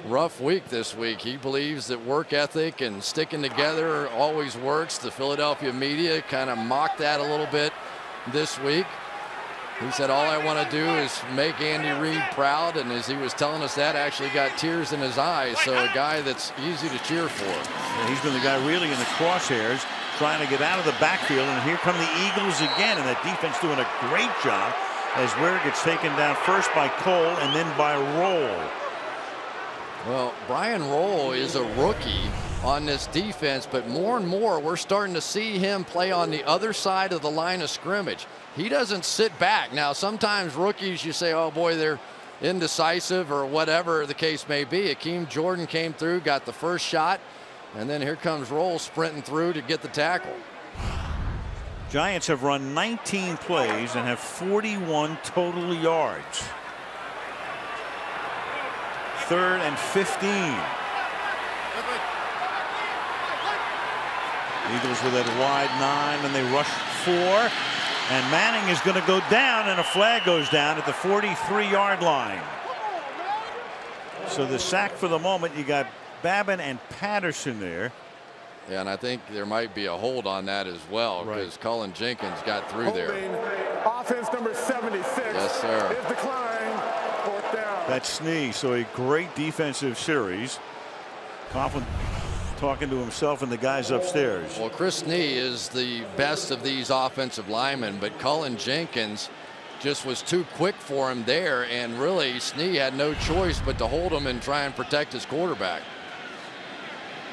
rough week this week. He believes that work ethic and sticking together always works. The Philadelphia media kind of mocked that a little bit this week. He said, all I want to do is make Andy Reid proud, and as he was telling us that, actually got tears in his eyes. So a guy that's easy to cheer for. And he's been the guy really in the crosshairs, trying to get out of the backfield, and here come the Eagles again, and that defense doing a great job as Ware gets taken down first by Cole and then by Roll. Well, Brian Roll is a rookie on this defense, but more and more we're starting to see him play on the other side of the line of scrimmage. He doesn't sit back. Now, sometimes rookies, you say, oh boy, they're indecisive or whatever the case may be. Akeem Jordan came through, got the first shot, and then here comes Roll sprinting through to get the tackle. Giants have run 19 plays and have 41 total yards. 3rd and 15. Eagles with that wide 9, and they rush 4. And Manning is going to go down, and a flag goes down at the 43-yard line. So the sack for the moment, you got Babin and Patterson there. Yeah, and I think there might be a hold on that as well, because Cullen Jenkins got through there. Offense number 76. Yes, sir. Is declined. 4th down. That's Snee. So a great defensive series. Coughlin talking to himself and the guys upstairs. Well, Chris Snee is the best of these offensive linemen, but Cullen Jenkins just was too quick for him there, and really Snee had no choice but to hold him and try and protect his quarterback.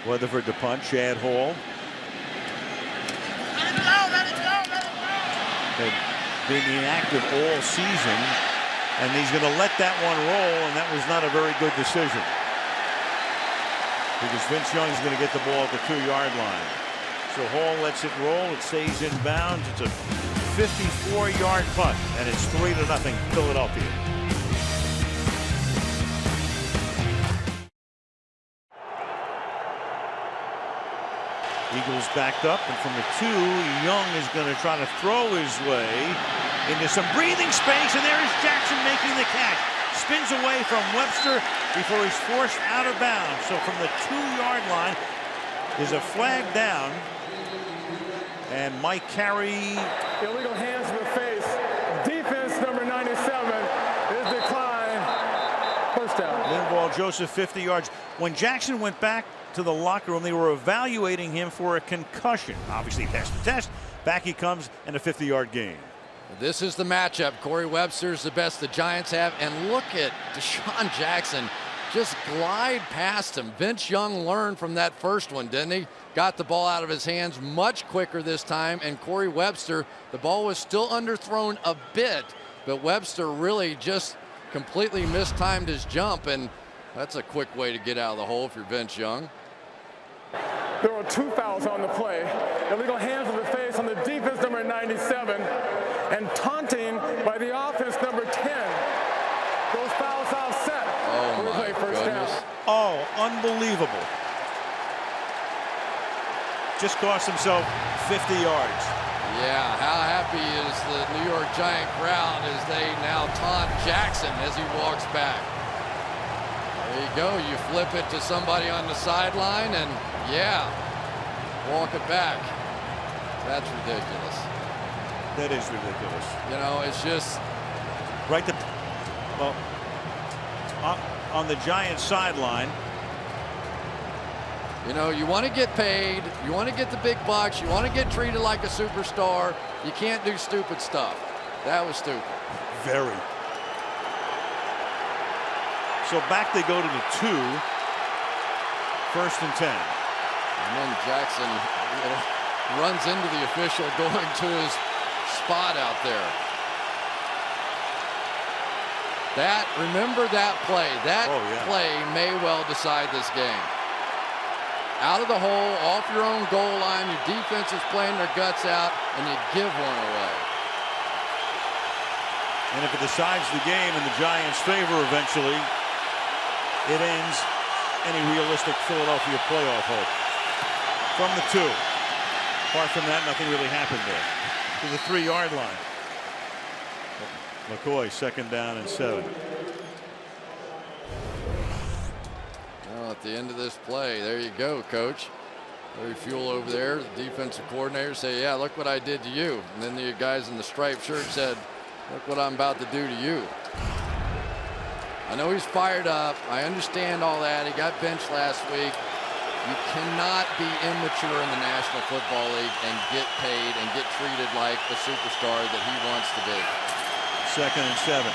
Weatherford to punt. Chad Hall had been inactive all season, and he's going to let that one roll, and that was not a very good decision, because Vince Young is going to get the ball at the 2-yard line. So Hall lets it roll. It stays in bounds. It's a 54-yard punt, and it's 3-0 Philadelphia. Eagles backed up, and from the 2, Young is going to try to throw his way into some breathing space, and there is Jackson making the catch. Spins away from Webster before he's forced out of bounds. So from the 2-yard line, there's a flag down, and Mike Carey. Illegal hands to the face. Defense number 97 is declined. 1st down. Linval Joseph 50 yards. When Jackson went back to the locker room, they were evaluating him for a concussion. Obviously, he passed the test. Back he comes, and a 50-yard gain. This is the matchup. Corey Webster's the best the Giants have, and look at Deshaun Jackson just glide past him. Vince Young learned from that first one, didn't he? Got the ball out of his hands much quicker this time, and Corey Webster, the ball was still underthrown a bit, but Webster really just completely mistimed his jump, and that's a quick way to get out of the hole if you're Vince Young. There were 2 fouls on the play. Illegal hands to the face on the defense number 97, and taunting by the offense number 10. Those fouls offset. Oh my First goodness. down. Oh, unbelievable. Just cost himself 50 yards. Yeah, how happy is the New York Giant crowd as they now taunt Jackson as he walks back. There you go. You flip it to somebody on the sideline and, yeah, walk it back. That's ridiculous. That is ridiculous. You know, it's just... Right to... Well, on the Giants sideline. You know, you want to get paid, you want to get the big bucks, you want to get treated like a superstar. You can't do stupid stuff. That was stupid. Very. So back they go to the 2. 1st and 10. And then Jackson runs into the official going to his spot out there. Remember that play. That play may well decide this game. Out of the hole, off your own goal line, your defense is playing their guts out, and you give one away. And if it decides the game in the Giants' favor eventually, it ends any realistic Philadelphia playoff hope. From the 2. Apart from that, nothing really happened there. To the 3-yard line. McCoy, 2nd down and 7. Well, at the end of this play, there you go, Coach. Larry Fuel over there, the defensive coordinator, say, yeah, look what I did to you. And then the guys in the striped shirt said, look what I'm about to do to you. I know he's fired up. I understand all that. He got benched last week. You cannot be immature in the National Football League and get paid and get treated like the superstar that he wants to be. 2nd and 7.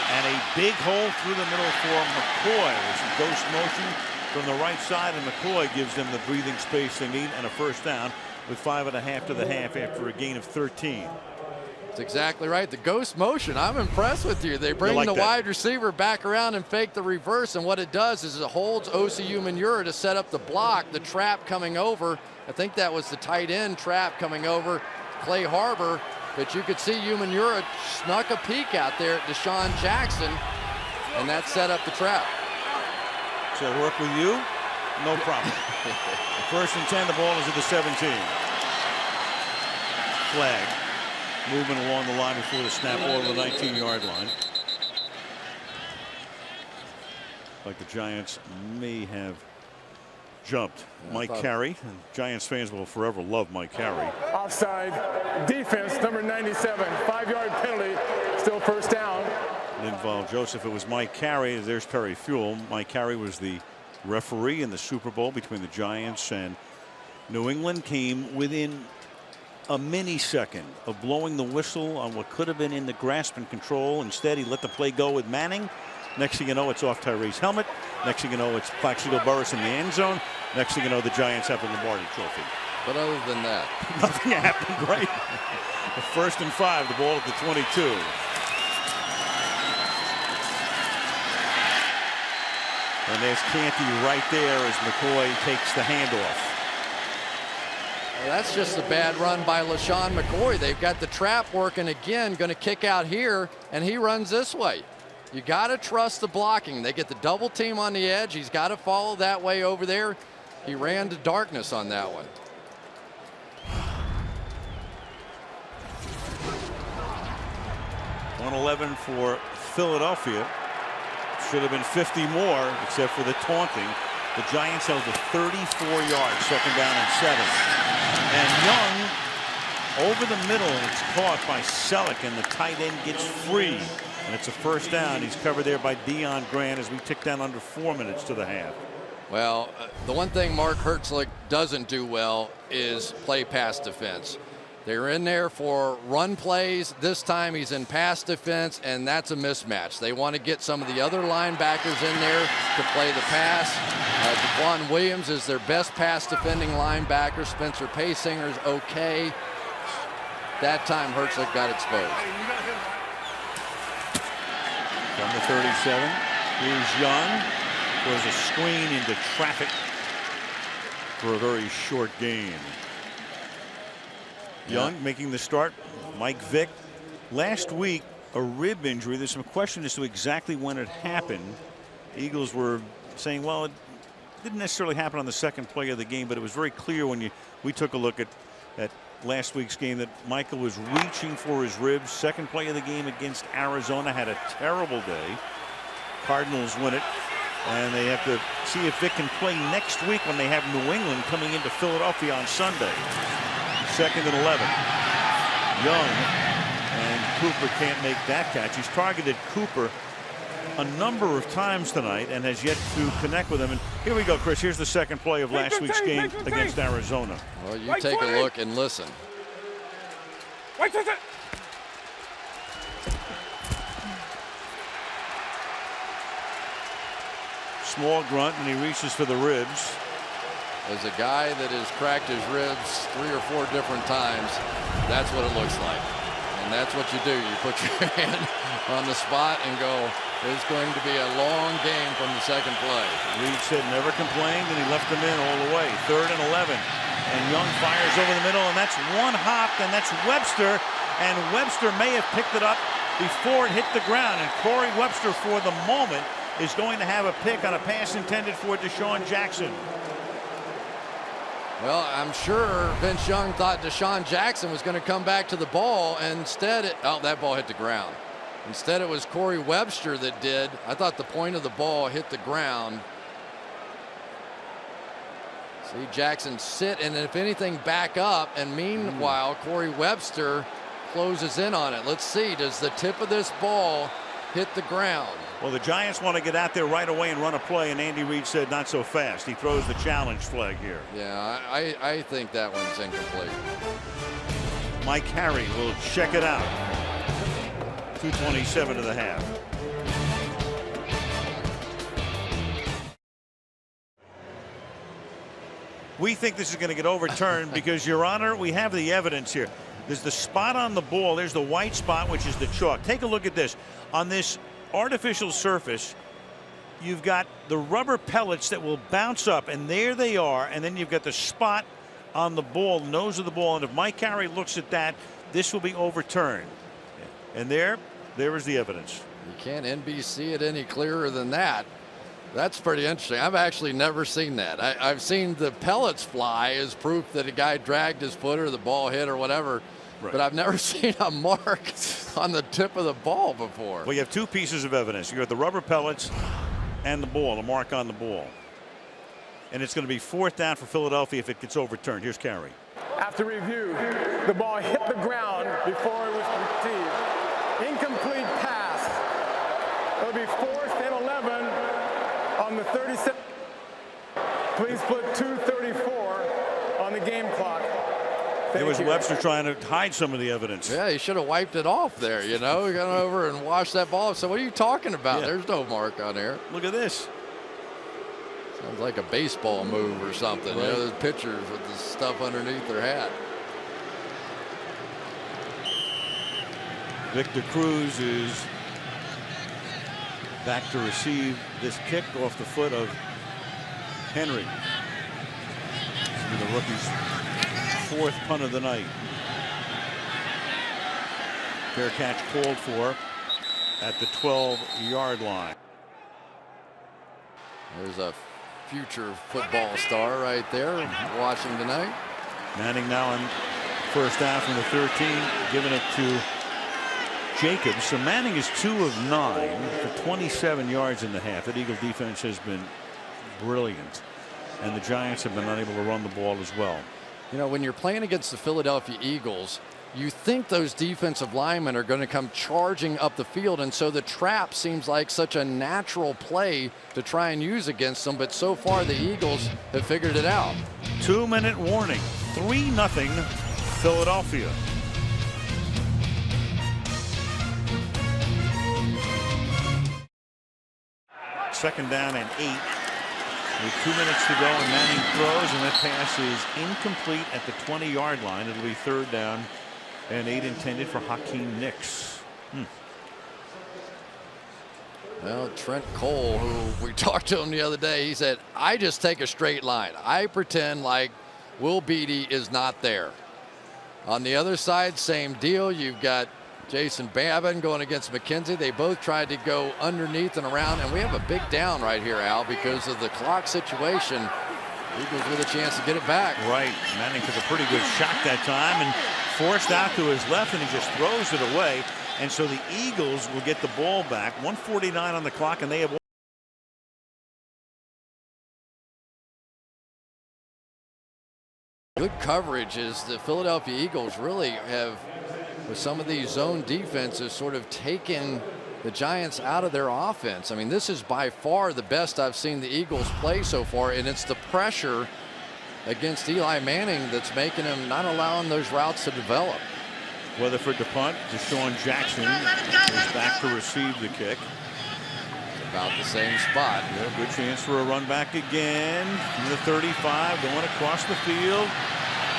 And a big hole through the middle for McCoy. It's a ghost motion from the right side, and McCoy gives them the breathing space they need and a 1st down with 5.5 to the half after a gain of 13. That's exactly right. The ghost motion. I'm impressed with you. They bring the wide receiver back around and fake the reverse, and what it does is it holds OCU Manura to set up the block, the trap coming over. I think that was the tight end trap coming over Clay Harbor. But you could see Umanura snuck a peek out there at Deshaun Jackson, and that set up the trap. So work with you? No problem. 1st and 10, the ball is at the 17. Flag. Movement along the line before the snap, ball to the 19-yard line. Like the Giants may have jumped. Mike Carey. And Giants fans will forever love Mike Carey. Offside. Defense, number 97. 5-yard penalty. Still 1st down. Linval Joseph. It was Mike Carey. There's Perry Fuel. Mike Carey was the referee in the Super Bowl between the Giants and New England. Came within a millisecond of blowing the whistle on what could have been in the grasp and control. Instead, he let the play go with Manning. Next thing you know, it's off Tyree's helmet. Next thing you know, it's Plaxico Burress in the end zone. Next thing you know, the Giants have the Lombardi Trophy. But other than that, nothing happened, right? 1st and 5, the ball at the 22. And there's Canty right there as McCoy takes the handoff. Well, that's just a bad run by LaShawn McCoy. They've got the trap working again, going to kick out here, and he runs this way. You got to trust the blocking. They get the double team on the edge. He's got to follow that way over there. He ran to darkness on that one. .111 for Philadelphia. Should have been 50 more, except for the taunting. The Giants held to 34 yards, 2nd down and 7. And Young over the middle, and it's caught by Selleck, and the tight end gets free. And it's a 1st down. He's covered there by Deion Grant as we tick down under 4 minutes to the half. Well, the one thing Mark Hertzlich doesn't do well is play pass defense. They're in there for run plays. This time he's in pass defense, and that's a mismatch. They want to get some of the other linebackers in there to play the pass. Jaquan Williams is their best pass defending linebacker. Spencer Pacinger's okay. That time Hertzlich got exposed. From the 37, here's Young. Throws a screen into traffic for a very short gain. Young making the start. Mike Vick. Last week, a rib injury. There's some question as to exactly when it happened. Eagles were saying, well, it didn't necessarily happen on the second play of the game, but it was very clear when we took a look at last week's game that Michael was reaching for his ribs. Second play of the game against Arizona, had a terrible day. Cardinals win it, and they have to see if Vic can play next week when they have New England coming into Philadelphia on Sunday. 2nd and 11. Young, and Cooper can't make that catch. He's targeted Cooper a number of times tonight and has yet to connect with him. And here we go, Chris. Here's the second play of last week's game against Arizona. Well, you take a look and listen. Small grunt, and he reaches for the ribs. As a guy that has cracked his ribs 3 or 4 different times, that's what it looks like. And that's what you do. You put your hand on the spot and go, it's going to be a long game from the second play. Reed said never complained, and he left them in all the way. 3rd and 11. And Young fires over the middle, and that's one hop, and that's Webster. And Webster may have picked it up before it hit the ground. And Corey Webster, for the moment, is going to have a pick on a pass intended for Deshaun Jackson. Well, I'm sure Vince Young thought Deshaun Jackson was going to come back to the ball, and instead, that ball hit the ground. Instead, it was Corey Webster that did. I thought the point of the ball hit the ground. See Jackson sit, and if anything, back up. And meanwhile, Corey Webster closes in on it. Let's see, does the tip of this ball hit the ground? Well, the Giants want to get out there right away and run a play, and Andy Reid said not so fast. He throws the challenge flag here. Yeah, I think that one's incomplete. Mike Harry will check it out. 2:27 to the half. We think this is going to get overturned because, Your Honor, we have the evidence here. There's the spot on the ball. There's the white spot, which is the chalk. Take a look at this. On this artificial surface, you've got the rubber pellets that will bounce up, and there they are. And then you've got the spot on the ball, nose of the ball. And if Mike Carey looks at that, this will be overturned. And there is the evidence. You can't NBC it any clearer than that. That's pretty interesting. I've actually never seen that. I've seen the pellets fly as proof that a guy dragged his foot or the ball hit or whatever. Right. But I've never seen a mark on the tip of the ball before. Well, you have 2 pieces of evidence. You have the rubber pellets and the ball, the mark on the ball. And it's going to be 4th down for Philadelphia if it gets overturned. Here's Carey. After review, the ball hit the ground before it was received. Incomplete pass. It'll be 4th and 11 on the 37. Please put 2:34 on the game clock. It was Webster trying to hide some of the evidence. Yeah, he should have wiped it off there, you know. He got over and washed that ball. So what are you talking about? Yeah. There's no mark on there. Look at this. Sounds like a baseball move or something. Right. You know, there's pitchers with the stuff underneath their hat. Victor Cruz is back to receive this kick off the foot of Henry. The rookie's 4th punt of the night. Fair catch called for at the 12-yard line. There's a future football star right there watching tonight. Manning now on 1st down from the 13, giving it to Jacobs. So Manning is 2 of 9 for 27 yards in the half. That Eagle defense has been brilliant, and the Giants have been unable to run the ball as well. You know, when you're playing against the Philadelphia Eagles, you think those defensive linemen are going to come charging up the field, and so the trap seems like such a natural play to try and use against them. But so far, the Eagles have figured it out. 2-minute warning. 3-0 Philadelphia. Second down and 8. With 2 minutes to go, and Manning throws, and that pass is incomplete at the 20-yard line. It'll be 3rd down and 8 intended for Hakeem Nicks. Well, Trent Cole, who we talked to him the other day, he said, I just take a straight line. I pretend like Will Beatty is not there. On the other side, same deal. You've got Jason Babin going against McKenzie. They both tried to go underneath and around, and we have a big down right here, Al, because of the clock situation. Eagles with a chance to get it back. Right. Manning took a pretty good shot that time and forced out to his left, and he just throws it away. And so the Eagles will get the ball back. 1:49 on the clock, and they have good coverage as the Philadelphia Eagles really have, with some of these zone defenses, sort of taken the Giants out of their offense. I mean, this is by far the best I've seen the Eagles play so far, and it's the pressure against Eli Manning that's making him not allowing those routes to develop. Weatherford to punt. Deshaun Jackson is back to receive the kick. About the same spot. Yeah, good chance for a run back again from the 35, going across the field,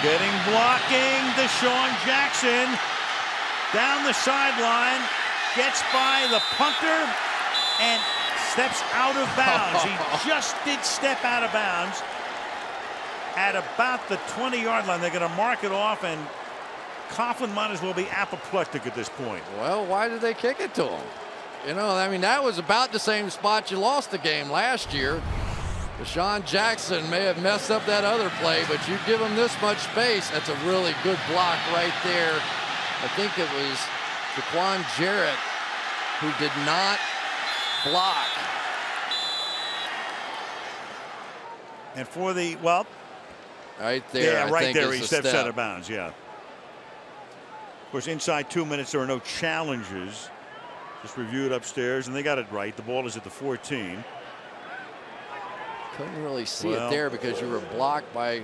getting blocking. Deshaun Jackson down the sideline, gets by the punter and steps out of bounds. He just did step out of bounds at about the 20-yard line. They're going to mark it off, and Coughlin might as well be apoplectic at this point. Well, why did they kick it to him? You know, I mean, that was about the same spot you lost the game last year. Deshaun Jackson may have messed up that other play, but you give him this much space. That's a really good block right there. I think it was Jaquan Jarrett who did not block. And for the, well, right there. Yeah, right there. He steps step out of bounds. Yeah. Of course, inside 2 minutes, there are no challenges. Just review it upstairs, and they got it right. The ball is at the 14. Couldn't really see it there because you were blocked by.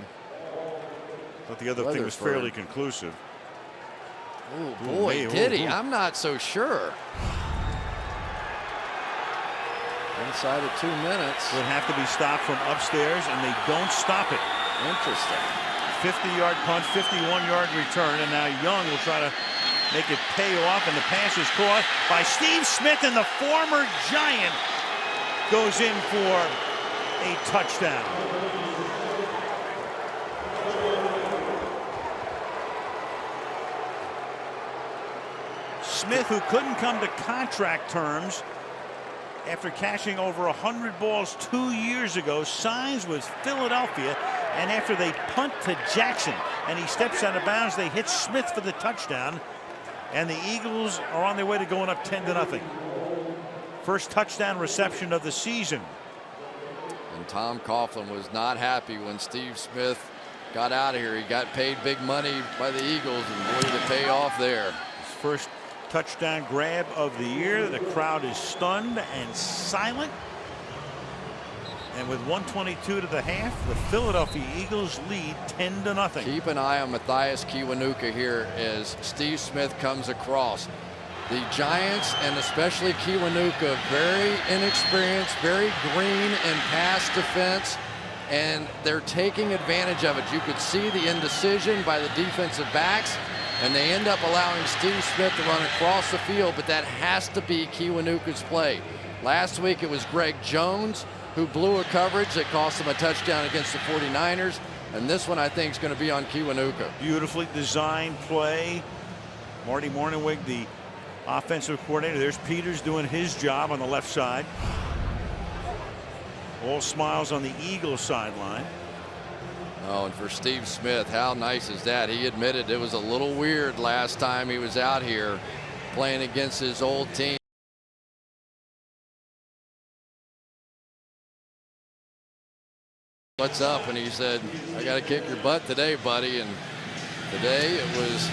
But the other thing was fairly conclusive. Oh boy, did he? I'm not so sure. Inside of 2 minutes. Would have to be stopped from upstairs, and they don't stop it. Interesting. 50-yard punt, 51-yard return, and now Young will try to make it pay off, and the pass is caught by Steve Smith, and the former Giant goes in for a touchdown. Smith, who couldn't come to contract terms after cashing over 100 balls 2 years ago, signs with Philadelphia, and after they punt to Jackson and he steps out of bounds, they hit Smith for the touchdown, and the Eagles are on their way to going up 10-0. First touchdown reception of the season. And Tom Coughlin was not happy when Steve Smith got out of here. He got paid big money by the Eagles, and boy, did it pay off there. His first touchdown grab of the year. The crowd is stunned and silent. And with 1:22 to the half, the Philadelphia Eagles lead 10-0. Keep an eye on Matthias Kiwanuka here as Steve Smith comes across. The Giants, and especially Kiwanuka, very inexperienced, very green in pass defense, and they're taking advantage of it. You could see the indecision by the defensive backs, and they end up allowing Steve Smith to run across the field, but that has to be Kiwanuka's play. Last week it was Greg Jones who blew a coverage that cost him a touchdown against the 49ers, and this one I think is going to be on Kiwanuka. Beautifully designed play. Marty Morningwig, the offensive coordinator. There's Peters doing his job on the left side. All smiles on the Eagles sideline. Oh, and for Steve Smith, how nice is that? He admitted it was a little weird last time he was out here playing against his old team. What's up? And he said, I got to kick your butt today, buddy. And today it was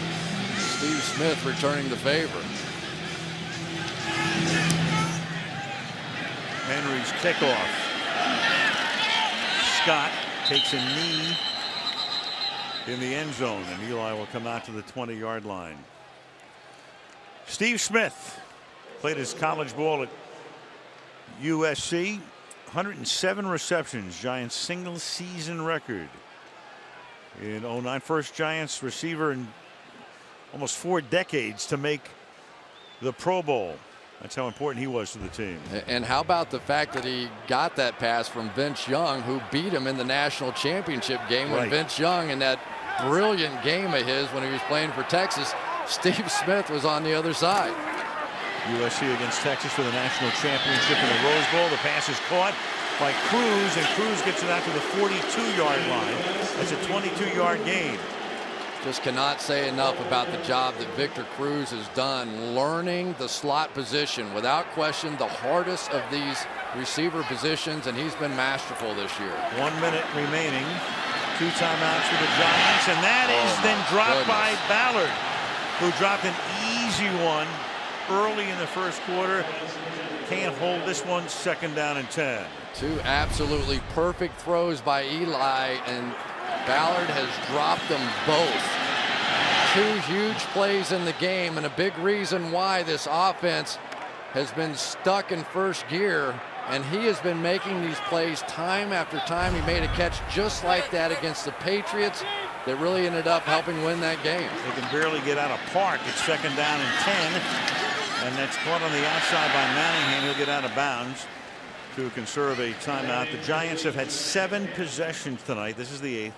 Steve Smith returning the favor. Henry's kickoff. Scott takes a knee in the end zone, and Eli will come out to the 20-yard line. Steve Smith played his college ball at USC. 107 receptions, Giants single season record in 09. First Giants receiver in almost 4 decades to make the Pro Bowl. That's how important he was to the team. And how about the fact that he got that pass from Vince Young, who beat him in the national championship game when Vince Young, in that brilliant game of his when he was playing for Texas, Steve Smith was on the other side. USC against Texas for the national championship in the Rose Bowl. The pass is caught by Cruz, and Cruz gets it out to the 42-yard line. That's a 22-yard gain. Just cannot say enough about the job that Victor Cruz has done learning the slot position. Without question, the hardest of these receiver positions, and he's been masterful this year. 1 minute remaining. 2 timeouts for the Giants, and that is then dropped by Ballard, who dropped an easy one early in the first quarter. Can't hold this one. 2nd down and 10. 2 absolutely perfect throws by Eli, and Ballard has dropped them both. 2 huge plays in the game, and a big reason why this offense has been stuck in first gear, and he has been making these plays time after time. He made a catch just like that against the Patriots that really ended up helping win that game. They can barely get out of park. It's 2nd down and 10, and that's caught on the outside by Manningham. He'll get out of bounds to conserve a timeout. The Giants have had 7 possessions tonight. This is the 8th.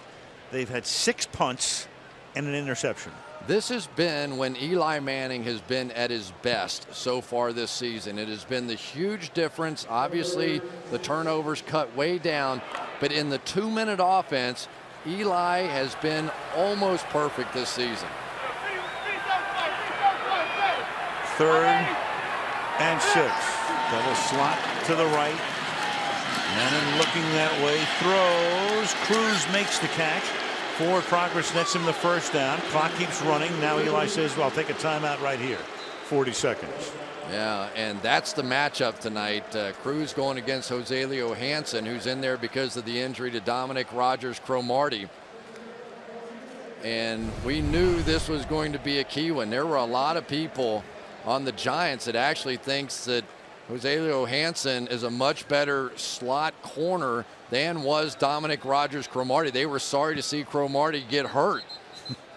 They've had 6 punts and an interception. This has been when Eli Manning has been at his best so far this season. It has been the huge difference. Obviously, the turnovers cut way down, but in the 2-minute offense, Eli has been almost perfect this season. 3rd and 6. Double slot to the right. Manning looking that way, throws. Cruz makes the catch. Forward progress nets him the 1st down. Clock keeps running. Now Eli says, well, I'll take a timeout right here. 40 seconds. Yeah, and that's the matchup tonight. Cruz going against Joselio Hansen, who's in there because of the injury to Dominic Rodgers-Cromartie. And we knew this was going to be a key one. There were a lot of people on the Giants that actually thinks that Joselio Hansen is a much better slot corner than was Dominic Rodgers-Cromartie. They were sorry to see Cromartie get hurt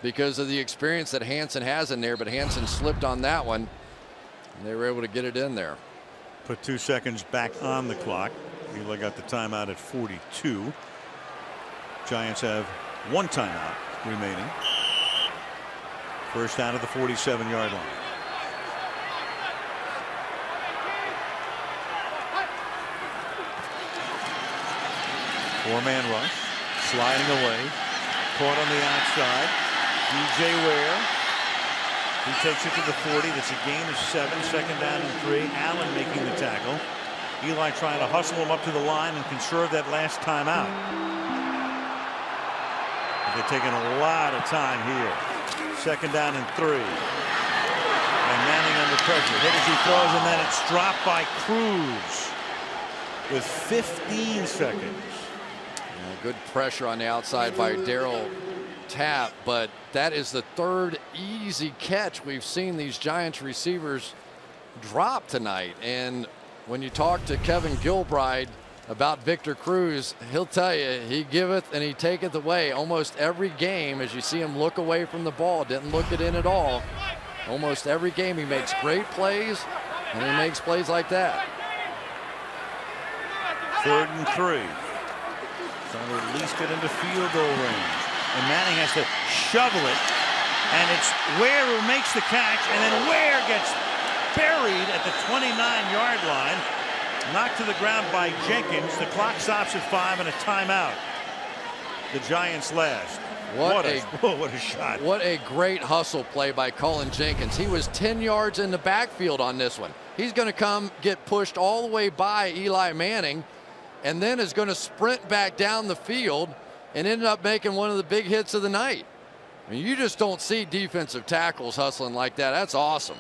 because of the experience that Hansen has in there, but Hansen slipped on that one, and they were able to get it in there. Put 2 seconds back on the clock. Eli got the timeout at 42. Giants have 1 timeout remaining. First out of the 47-yard line. Four-man rush, sliding away, caught on the outside. DJ Ware, he takes it to the 40. That's a gain of 7. 2nd down and 3. Allen making the tackle. Eli trying to hustle him up to the line and conserve that last timeout. They're taking a lot of time here. 2nd down and 3. And Manning under pressure. Hit as he throws, and then it's dropped by Cruz with 15 seconds. Good pressure on the outside by Darryl Tapp, but that is the 3rd easy catch we've seen these Giants receivers drop tonight. And when you talk to Kevin Gilbride about Victor Cruz, he'll tell you he giveth and he taketh away. Almost every game, as you see him look away from the ball, didn't look it in at all. Almost every game he makes great plays, and he makes plays like that. 3rd and 3. Trying to at least get into field goal range. And Manning has to shovel it. And it's Ware who makes the catch. And then Ware gets buried at the 29-yard line. Knocked to the ground by Jenkins. The clock stops at 5 and a timeout. The Giants last. What a shot. What a great hustle play by Cullen Jenkins. He was 10 yards in the backfield on this one. He's going to come get pushed all the way by Eli Manning, and then is going to sprint back down the field and ended up making one of the big hits of the night. I mean, you just don't see defensive tackles hustling like that. That's awesome.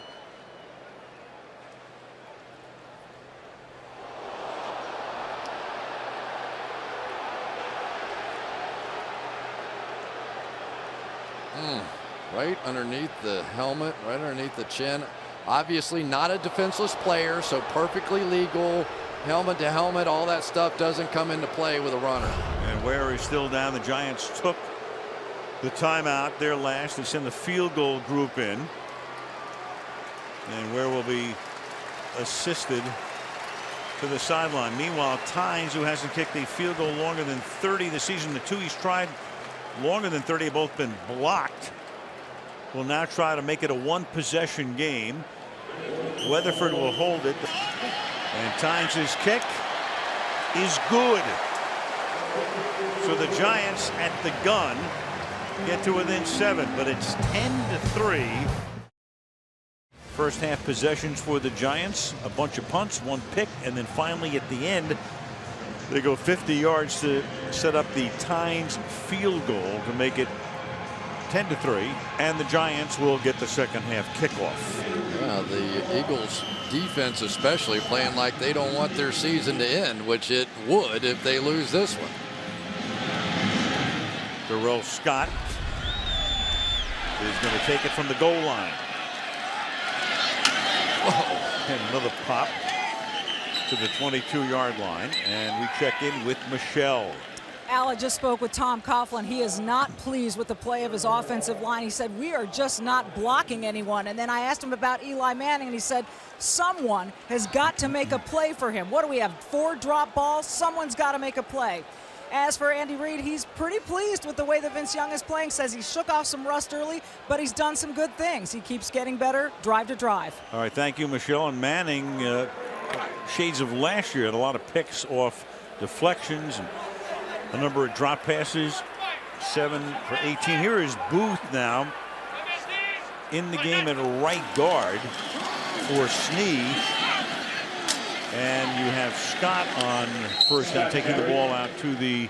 Right underneath the helmet, right underneath the chin. Obviously not a defenseless player, so perfectly legal. Helmet to helmet, all that stuff doesn't come into play with a runner. And Ware is still down. The Giants took the timeout. Their last. They send the field goal group in. And Ware will be assisted to the sideline. Meanwhile, Tynes, who hasn't kicked a field goal longer than 30 this season, the 2 he's tried longer than 30 have both been blocked, will now try to make it a one-possession game. Weatherford will hold it. And Tynes' kick is good. So the Giants at the gun get to within 7, but it's 10-3. First half possessions for the Giants, a bunch of punts, 1 pick, and then finally at the end they go 50 yards to set up the Tynes field goal to make it 10-3, and the Giants will get the second half kickoff. Yeah, the Eagles defense especially playing like they don't want their season to end, which it would if they lose this one. Darrell Scott is going to take it from the goal line. And another pop to the 22-yard line, and we check in with Michelle. Al, I just spoke with Tom Coughlin. He is not pleased with the play of his offensive line. He said, we are just not blocking anyone. And then I asked him about Eli Manning, and he said, someone has got to make a play for him. What do we have, 4 drop balls? Someone's got to make a play. As for Andy Reid, he's pretty pleased with the way that Vince Young is playing. Says he shook off some rust early, but he's done some good things. He keeps getting better drive to drive. All right, thank you, Michelle. And Manning, shades of last year, had a lot of picks off deflections and a number of drop passes, 7 for 18. Here is Booth now in the game at right guard for Snee. And you have Scott on first down, taking the ball out to the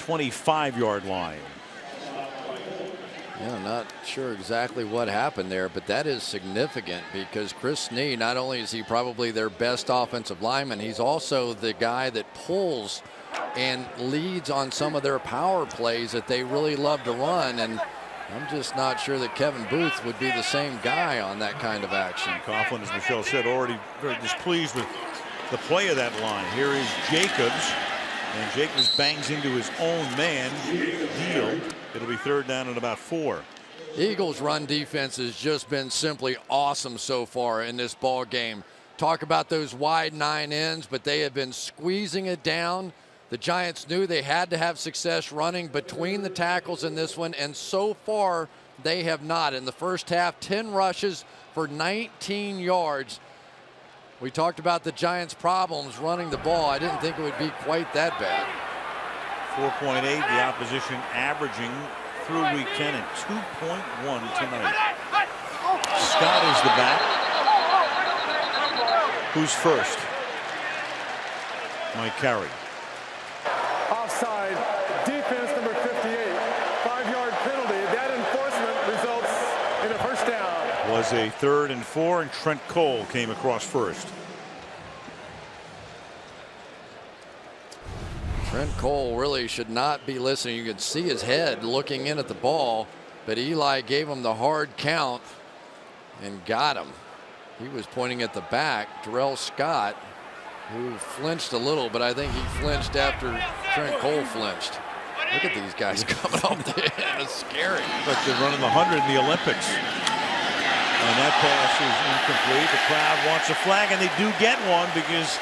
25-yard line. Yeah, not sure exactly what happened there, but that is significant because Chris Snee, not only is he probably their best offensive lineman, he's also the guy that pulls and leads on some of their power plays that they really love to run. And I'm just not sure that Kevin Booth would be the same guy on that kind of action. Coughlin, as Michelle said, already very displeased with the play of that line. Here is Jacobs, and Jacobs bangs into his own man. Deal. It'll be 3rd down and about 4. Eagles' run defense has just been simply awesome so far in this ball game. Talk about those wide 9 ends, but they have been squeezing it down. The Giants knew they had to have success running between the tackles in this one, and so far they have not. In the first half, 10 rushes for 19 yards. We talked about the Giants' problems running the ball. I didn't think it would be quite that bad. 4.8, the opposition averaging through week 10 at 2.1 tonight. Scott is the back. Who's first? Mike Carey. Offside, defense number 58, 5-yard penalty. That enforcement results in a first down. Was a 3rd and 4, and Trent Cole came across first. Trent Cole really should not be listening. You can see his head looking in at the ball, but Eli gave him the hard count and got him. He was pointing at the back. Darrell Scott, who flinched a little, but I think he flinched after Trent Cole flinched. Look at these guys coming off the end. It's scary. Like they're running the 100 in the Olympics. And that pass is incomplete. The crowd wants a flag, and they do get one because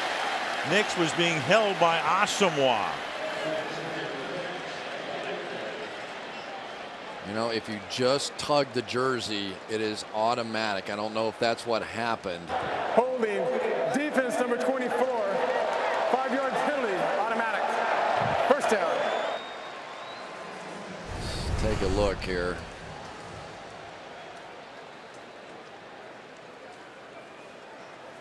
Nix was being held by Asamoah. You know, if you just tug the jersey, it is automatic. I don't know if that's what happened. Holding, defense number 24, 5-yard penalty, automatic. First down. Let's take a look here.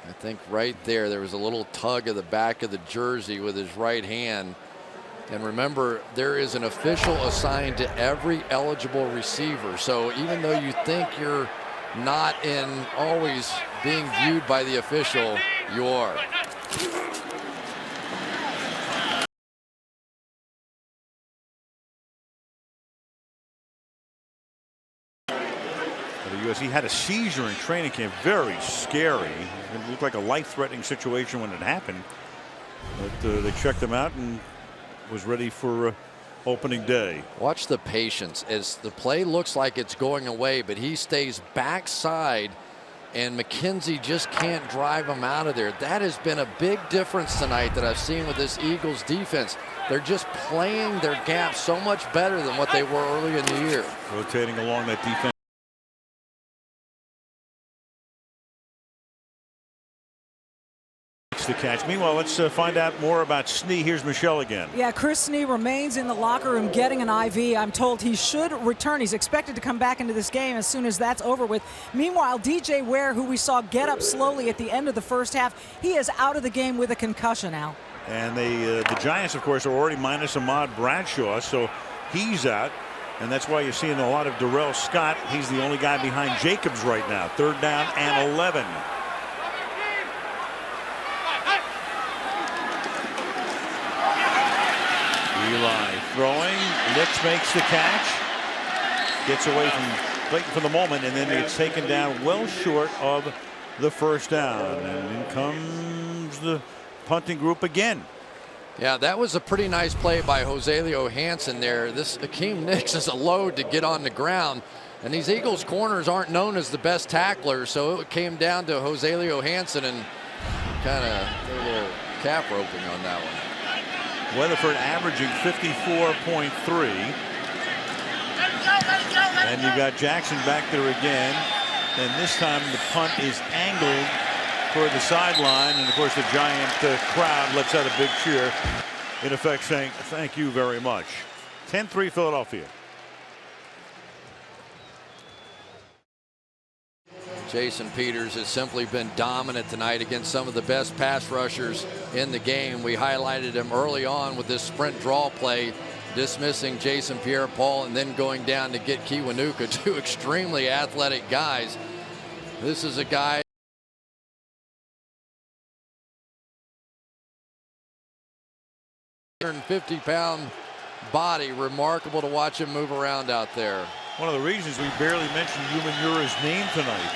I think right there was a little tug of the back of the jersey with his right hand. And remember, there is an official assigned to every eligible receiver. So even though you think you're not in always being viewed by the official, you are. He had a seizure in training camp. Very scary. It looked like a life-threatening situation when it happened. But they checked him out and was ready for opening day. Watch the patience as the play looks like it's going away, but he stays backside, and McKenzie just can't drive him out of there. That has been a big difference tonight that I've seen with this Eagles defense. They're just playing their gap so much better than what they were early in the year. Rotating along that defense. makes the catch. Meanwhile, let's find out more about Snee. Here's Michelle again. Yeah, Chris Snee remains in the locker room getting an IV. I'm told he should return. He's expected to come back into this game as soon as that's over with. Meanwhile, DJ Ware, who we saw get up slowly at the end of the first half, he is out of the game with a concussion, Al. And the Giants, of course, are already minus Ahmad Bradshaw, so he's out. And that's why you're seeing a lot of Darrell Scott. He's the only guy behind Jacobs right now. 3rd down and 11. Eli throwing. Nix makes the catch. Gets away from Clayton for the moment, and then it's taken down well short of the 1st down. And in comes the punting group again. Yeah, that was a pretty nice play by Joselio Hansen there. This Akeem Nicks is a load to get on the ground. And these Eagles corners aren't known as the best tacklers, so it came down to Joselio Hansen and kind of a little calf roping on that one. Weatherford averaging 54.3. And you got Jackson back there again. And this time the punt is angled toward the sideline, and of course the Giant crowd lets out a big cheer, in effect saying thank you very much. 10-3 Philadelphia. Jason Peters has simply been dominant tonight against some of the best pass rushers in the game. We highlighted him early on with this sprint draw play, dismissing Jason Pierre-Paul and then going down to get Kiwanuka, two extremely athletic guys. This is a guy 150-pound body. Remarkable to watch him move around out there. One of the reasons we barely mentioned Umanura's name tonight.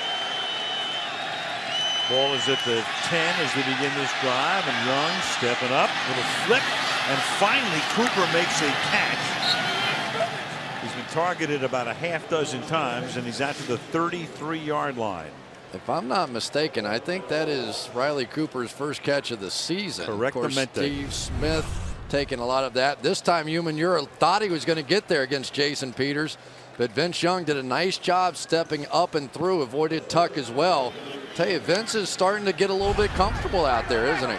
Ball is at the 10 as they begin this drive, and Young stepping up, little flip, and finally Cooper makes a catch. He's been targeted about a half dozen times, and he's out to the 33-yard line. If I'm not mistaken, I think that is Riley Cooper's first catch of the season. Correct. Of course, Steve Smith taking a lot of that. This time Umanura thought he was going to get there against Jason Peters, but Vince Young did a nice job stepping up and through, avoided Tuck as well. Tell you, Vince is starting to get a little bit comfortable out there, isn't he?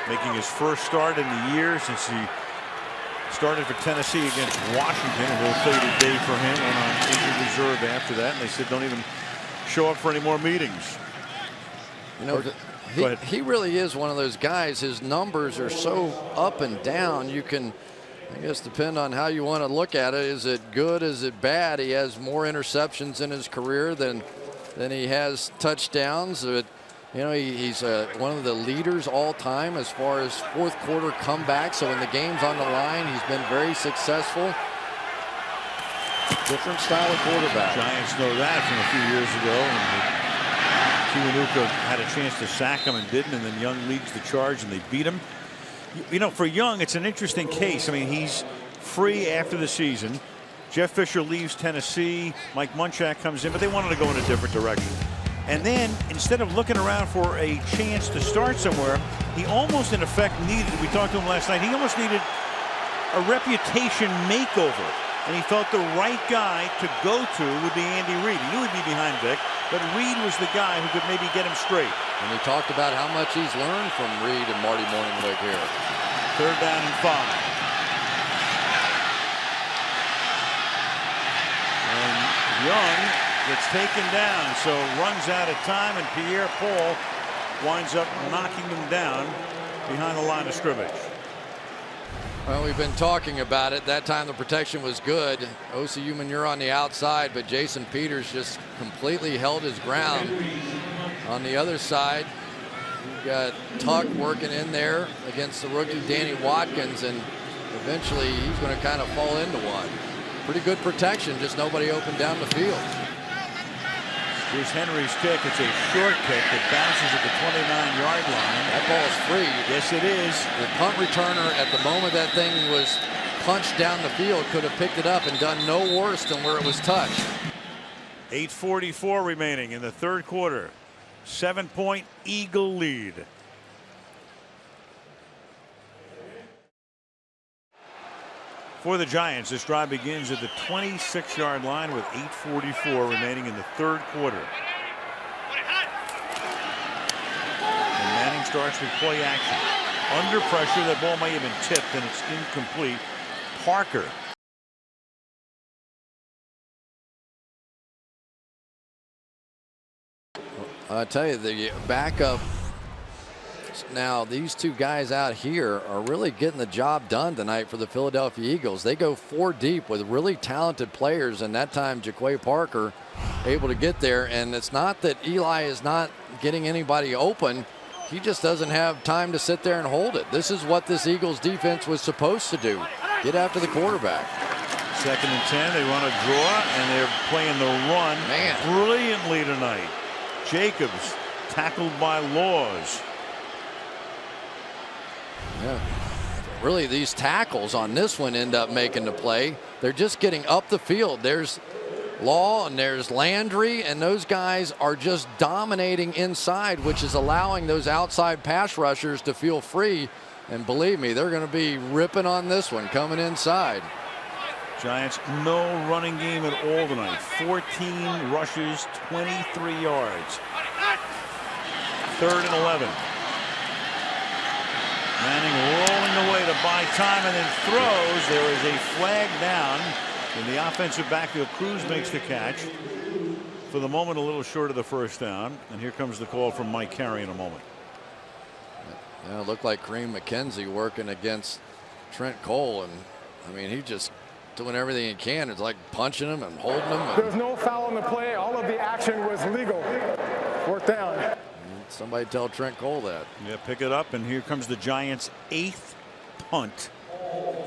Making his first start in the year since he started for Tennessee against Washington. A little faded day for him, and on injured reserve after that, and they said don't even show up for any more meetings. You know, he really is one of those guys. His numbers are so up and down. You can, I guess, depend on how you want to look at it. Is it good? Is it bad? He has more interceptions in his career than he has touchdowns. But, you know, he's one of the leaders all time as far as fourth quarter comebacks. So when the game's on the line, he's been very successful. Different style of quarterback. Giants know that from a few years ago. And Kiwanuka had a chance to sack him and didn't, and then Young leads the charge and they beat him. You know, for Young, it's an interesting case. I mean, he's free after the season. Jeff Fisher leaves Tennessee. Mike Munchak comes in, but they wanted to go in a different direction. And then instead of looking around for a chance to start somewhere, he almost in effect needed, we talked to him last night, he almost needed a reputation makeover. And he felt the right guy to go to would be Andy Reid. He knew he'd be behind Vic, but Reid was the guy who could maybe get him straight. And he talked about how much he's learned from Reid and Marty Morningwig here. 3rd down and 5. And Young gets taken down, so runs out of time, and Pierre-Paul winds up knocking him down behind the line of scrimmage. Well, we've been talking about it. That time the protection was good. Osi Umanura on the outside, but Jason Peters just completely held his ground. On the other side, you've got Tuck working in there against the rookie Danny Watkins, and eventually he's going to kind of fall into one. Pretty good protection, just nobody open down the field. Here's Henry's kick. It's a short kick that bounces at the 29-yard line. That ball's free. Yes, it is. The punt returner, at the moment that thing was punched down the field, could have picked it up and done no worse than where it was touched. 8:44 remaining in the 3rd quarter. 7-point Eagle lead. For the Giants, this drive begins at the 26-yard line with 8:44 remaining in the 3rd quarter. And starts with play action. Under pressure, that ball may have been tipped, and it's incomplete. Parker. I tell you, the backup now, these two guys out here are really getting the job done tonight for the Philadelphia Eagles. They go 4 deep with really talented players, and that time Jaquay Parker able to get there. And it's not that Eli is not getting anybody open. He just doesn't have time to sit there and hold it. This is what this Eagles defense was supposed to do. Get after the quarterback. 2nd and 10. They run a draw, and they're playing the run brilliantly tonight. Jacobs tackled by Laws. Yeah. Really, these tackles on this one end up making the play. They're just getting up the field. There's Law and there's Landry, and those guys are just dominating inside, which is allowing those outside pass rushers to feel free. And believe me, they're going to be ripping on this one coming inside. Giants, no running game at all tonight. 14 rushes, 23 yards. 3rd and 11. Manning rolling away to buy time and then throws. There is a flag down in the offensive backfield. Cruz makes the catch. For the moment, a little short of the 1st down. And here comes the call from Mike Carey in a moment. Yeah, it looked like Kareem McKenzie working against Trent Cole. And, I mean, he just doing everything he can. It's like punching him and holding him. There was no foul on the play. All of the action was legal. 4th down. Somebody tell Trent Cole that. Yeah, pick it up, and here comes the Giants' 8th punt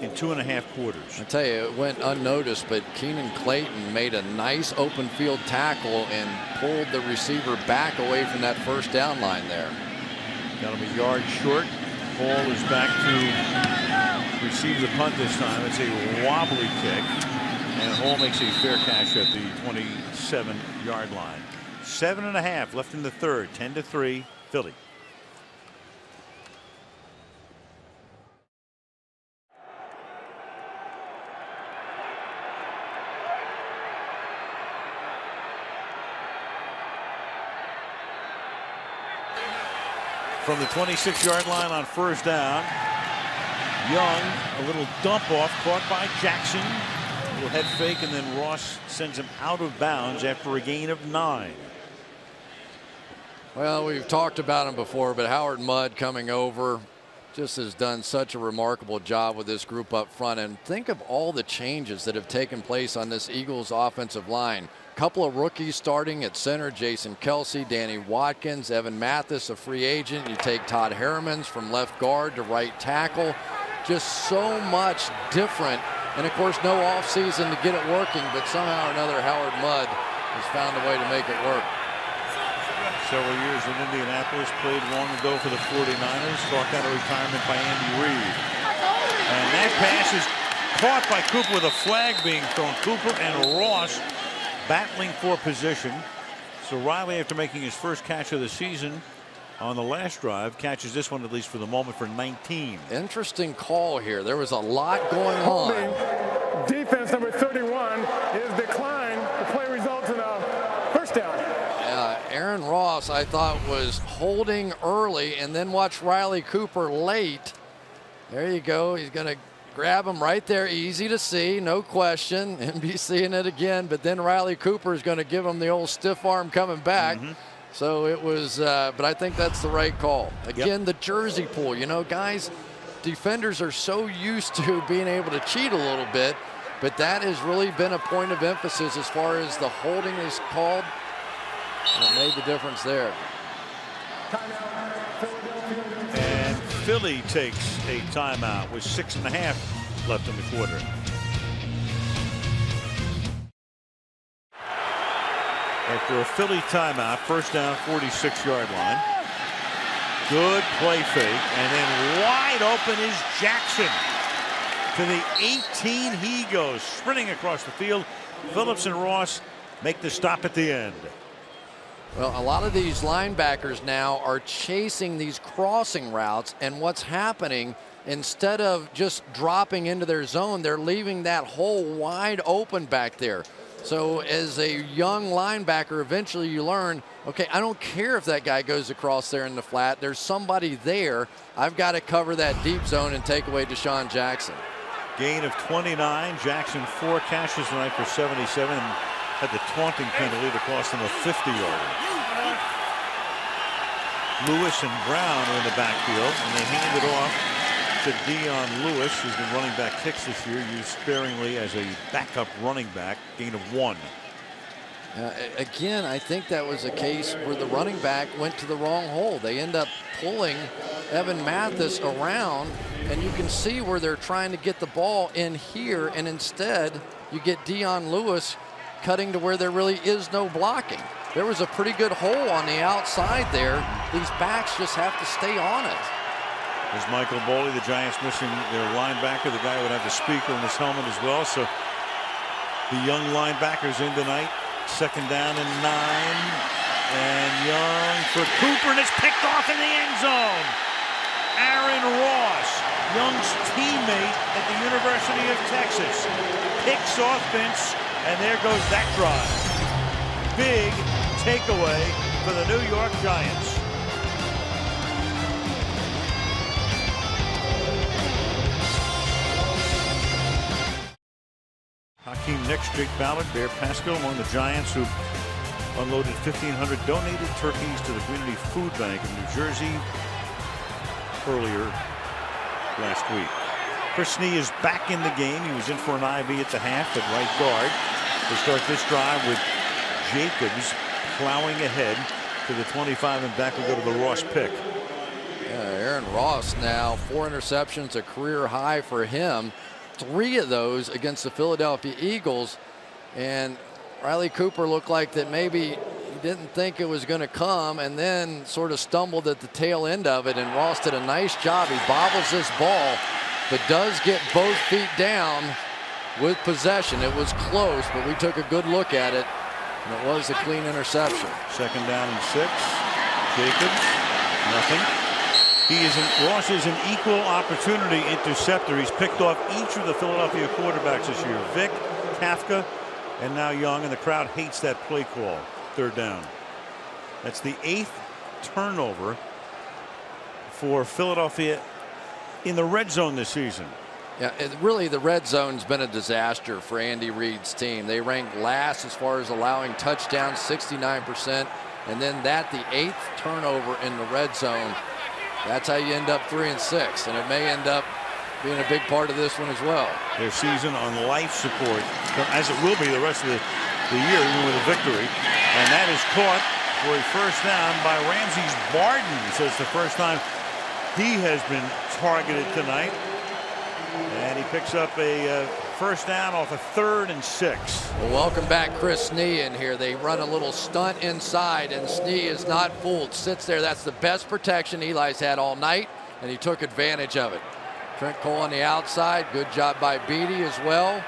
in 2.5 quarters. I tell you, it went unnoticed, but Keenan Clayton made a nice open field tackle and pulled the receiver back away from that 1st down line there. Got him a yard short. Ball is back to receive the punt this time. It's a wobbly kick, and Hall makes a fair catch at the 27-yard line. 7.5 left in the 3rd. 10-3 Philly. From the 26-yard line on 1st down, Young, a little dump off caught by Jackson. A little head fake, and then Ross sends him out of bounds after a gain of 9. Well, we've talked about him before, but Howard Mudd coming over just has done such a remarkable job with this group up front. And think of all the changes that have taken place on this Eagles offensive line. A couple of rookies starting at center, Jason Kelsey, Danny Watkins, Evan Mathis, a free agent. You take Todd Harrimans from left guard to right tackle. Just so much different. And of course, no offseason to get it working, but somehow or another, Howard Mudd has found a way to make it work. Several years in Indianapolis, played long ago for the 49ers, talked out of retirement by Andy Reid. And that pass is caught by Cooper with a flag being thrown. Cooper and Ross battling for position. So Riley, after making his first catch of the season on the last drive, catches this one, at least for the moment, for 19. Interesting call here. There was a lot going on. Defense number 31 is declined. The play results in a 1st down. Aaron Ross, I thought, was holding early, and then watch Riley Cooper late. There you go. He's going to grab him right there. Easy to see, no question. And be seeing it again. But then Riley Cooper is going to give him the old stiff arm coming back. So it was, but I think that's the right call. Again, the jersey pull. You know, guys, defenders are so used to being able to cheat a little bit, but that has really been a point of emphasis as far as the holding is called. It made the difference there. And Philly takes a timeout with 6.5 left in the quarter. After a Philly timeout, 1st down, 46-yard line. Good play fake, and then wide open is Jackson. To the 18 he goes, sprinting across the field. Phillips and Ross make the stop at the end. Well, a lot of these linebackers now are chasing these crossing routes, and what's happening, instead of just dropping into their zone, they're leaving that hole wide open back there. So as a young linebacker, eventually you learn, okay, I don't care if that guy goes across there in the flat. There's somebody there. I've got to cover that deep zone and take away Deshaun Jackson. Gain of 29. Jackson 4 catches tonight for 77 and had the taunting penalty that cost him a 50-yarder. Lewis and Brown are in the backfield, and they hand it off to Dion Lewis, who's been running back kicks this year, used sparingly as a backup running back. Gain of 1. Again, I think that was a case where the running back went to the wrong hole. They end up pulling Evan Mathis around, and you can see where they're trying to get the ball in here, and instead you get Dion Lewis cutting to where there really is no blocking. There was a pretty good hole on the outside there. These backs just have to stay on it. There's Michael Boley, the Giants missing their linebacker. The guy would have the speaker in his helmet as well. So the young linebackers in tonight. 2nd down and 9. And Young for Cooper, and it's picked off in the end zone. Aaron Ross, Young's teammate at the University of Texas, picks off Vince, and there goes that drive. Big takeaway for the New York Giants. Hakeem Nicks, Jake Ballard, Bear Pasco among the Giants who unloaded 1,500 donated turkeys to the Community Food Bank in New Jersey earlier last week. Chris Snee is back in the game. He was in for an IV at the half at right guard. They start this drive with Jacobs plowing ahead to the 25 and back. Will go to the Ross pick. Yeah, Aaron Ross now 4 interceptions, a career high for him. 3 of those against the Philadelphia Eagles, and Riley Cooper looked like that maybe he didn't think it was going to come, and then sort of stumbled at the tail end of it, and Ross did a nice job. He bobbles this ball, but does get both feet down with possession. It was close, but we took a good look at it, and it was a clean interception. 2nd down and 6. Jacobs, nothing. Ross is an equal opportunity interceptor. He's picked off each of the Philadelphia quarterbacks this year. Vick, Kafka, and now Young, and the crowd hates that play call. 3rd down. That's the 8th turnover for Philadelphia in the red zone this season. Yeah, really the red zone's been a disaster for Andy Reid's team. They rank last as far as allowing touchdowns, 69%, and then the 8th turnover in the red zone. That's how you end up 3 and 6, and it may end up being a big part of this one as well. Their season on life support, as it will be the rest of the year, even with a victory. And that is caught for a 1st down by Ramses Barden. So it's the first time he has been targeted tonight. And he picks up a 1st down off a 3rd and 6. Well, welcome back Chris Snee in here. They run a little stunt inside, and Snee is not fooled. Sits there. That's the best protection Eli's had all night, and he took advantage of it. Trent Cole on the outside. Good job by Beatty as well.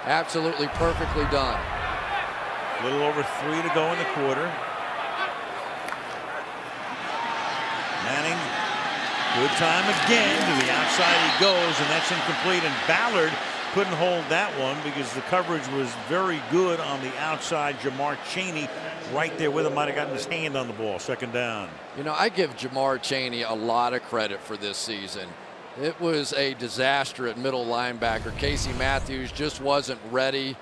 Absolutely perfectly done. A little over 3 to go in the quarter. Manning, good time again. To the outside he goes, and that's incomplete. And Ballard couldn't hold that one because the coverage was very good on the outside. Jamar Chaney right there with him, might have gotten his hand on the ball. 2nd down. You know, I give Jamar Chaney a lot of credit for this season. It was a disaster at middle linebacker. Casey Matthews just wasn't ready,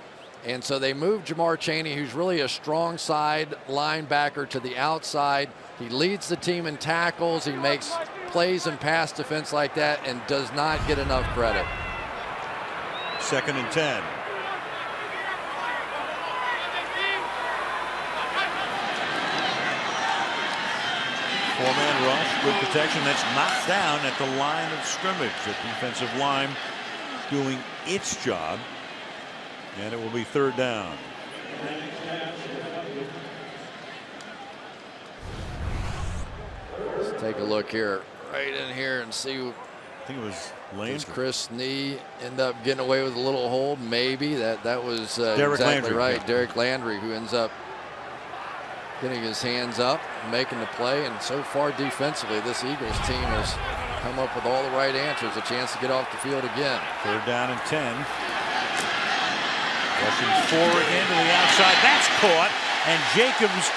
and so they moved Jamar Chaney, who's really a strong side linebacker, to the outside. He leads the team in tackles. He makes plays in pass defense like that and does not get enough credit. 2nd and 10. Four-man rush, good protection. That's knocked down at the line of scrimmage. The defensive line doing its job, and it will be 3rd down. Let's take a look here, right in here, and see. I think it was Landry. Does Chris Snee end up getting away with a little hold? Maybe. That was Derek exactly Landry, right. yeah. Derek Landry, who ends up getting his hands up, making the play. And so far defensively, this Eagles team has come up with all the right answers. A chance to get off the field again. 3rd down and 10. Rushing forward into the outside. That's caught. And Jacobs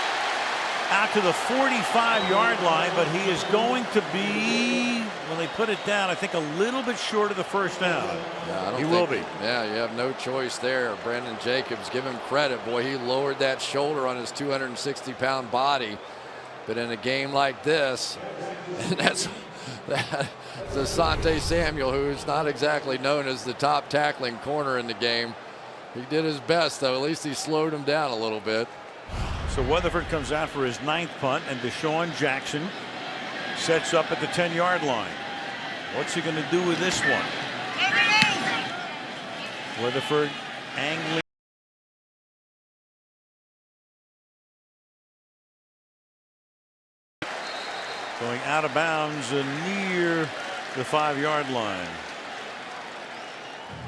out to the 45-yard line, but he is going to be, when they put it down, I think a little bit short of the first down. Yeah, he will be. Yeah, you have no choice there. Brandon Jacobs, give him credit. Boy, he lowered that shoulder on his 260-pound body. But in a game like this, and that's Asante Samuel, who's not exactly known as the top tackling corner in the game. He did his best, though. At least he slowed him down a little bit. So Weatherford comes out for his 9th punt, and Deshaun Jackson sets up at the 10-yard line. What's he going to do with this one? Weatherford angling. Going out of bounds near the 5-yard line.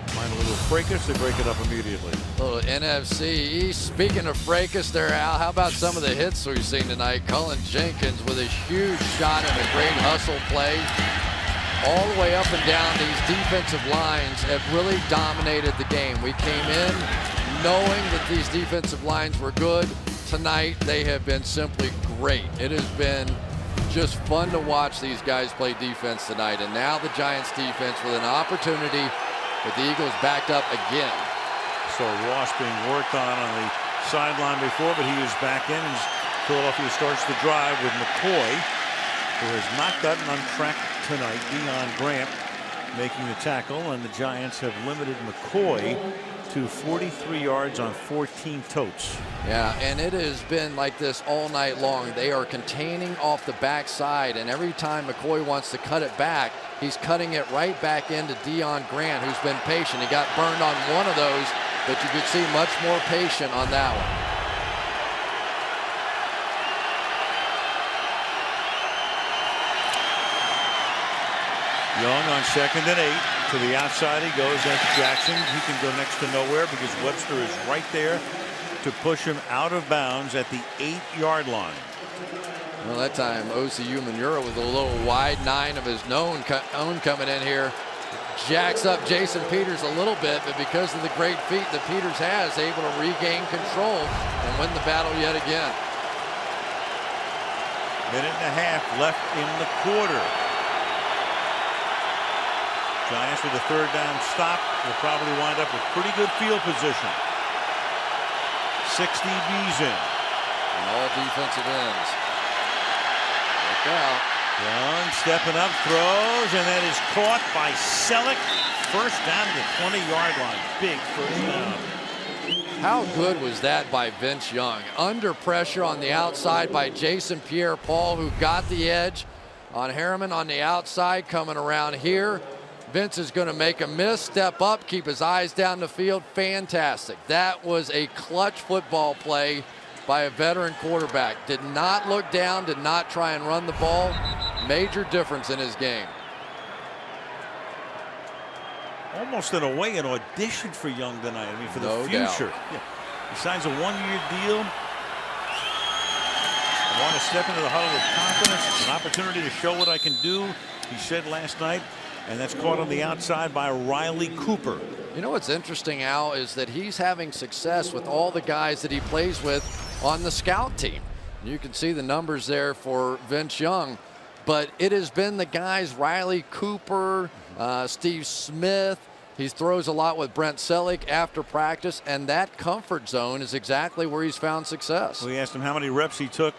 Find a little fracas, they break it up immediately. Little NFC East. Speaking of fracas there, Al, how about some of the hits we've seen tonight? Cullen Jenkins with a huge shot and a great hustle play. All the way up and down, these defensive lines have really dominated the game. We came in knowing that these defensive lines were good. Tonight, they have been simply great. It has been just fun to watch these guys play defense tonight. And now the Giants defense with an opportunity with the Eagles backed up again. So Ross being worked on the sideline before, but he is back in as Philadelphia starts the drive with McCoy, who has not gotten on track tonight. Deion Grant making the tackle, and the Giants have limited McCoy to 43 yards on 14 totes. Yeah, and it has been like this all night long. They are containing off the backside, and every time McCoy wants to cut it back, he's cutting it right back into Deion Grant, who's been patient. He got burned on one of those, but you could see much more patient on that one. Young on 2nd and 8. To the outside he goes. That's Jackson. He can go next to nowhere because Webster is right there to push him out of bounds at the 8-yard line. Well, that time OCU Manura with a little wide 9 of his own coming in here. Jacks up Jason Peters a little bit, but because of the great feet that Peters has, able to regain control and win the battle yet again. Minute and a half left in the quarter. Giants with a 3rd down stop will probably wind up with pretty good field position. 6 DBs in. And all defensive ends. Look out. Young stepping up, throws, and that is caught by Selleck. First down to the 20-yard line. Big first down. How good was that by Vince Young? Under pressure on the outside by Jason Pierre-Paul, who got the edge on Harriman on the outside, coming around here. Vince is going to make a miss, step up, keep his eyes down the field. Fantastic. That was a clutch football play by a veteran quarterback. Did not look down, did not try and run the ball. Major difference in his game. Almost in a way an audition for Young tonight. I mean, for the No future. doubt. Yeah. He signs a 1-year deal. I want to step into the huddle with confidence. It's an opportunity to show what I can do, he said last night. And that's caught on the outside by Riley Cooper. You know what's interesting, Al, is that he's having success with all the guys that he plays with on the scout team. You can see the numbers there for Vince Young, but it has been the guys, Riley Cooper, Steve Smith. He throws a lot with Brent Selleck after practice, and that comfort zone is exactly where he's found success. We asked him how many reps he took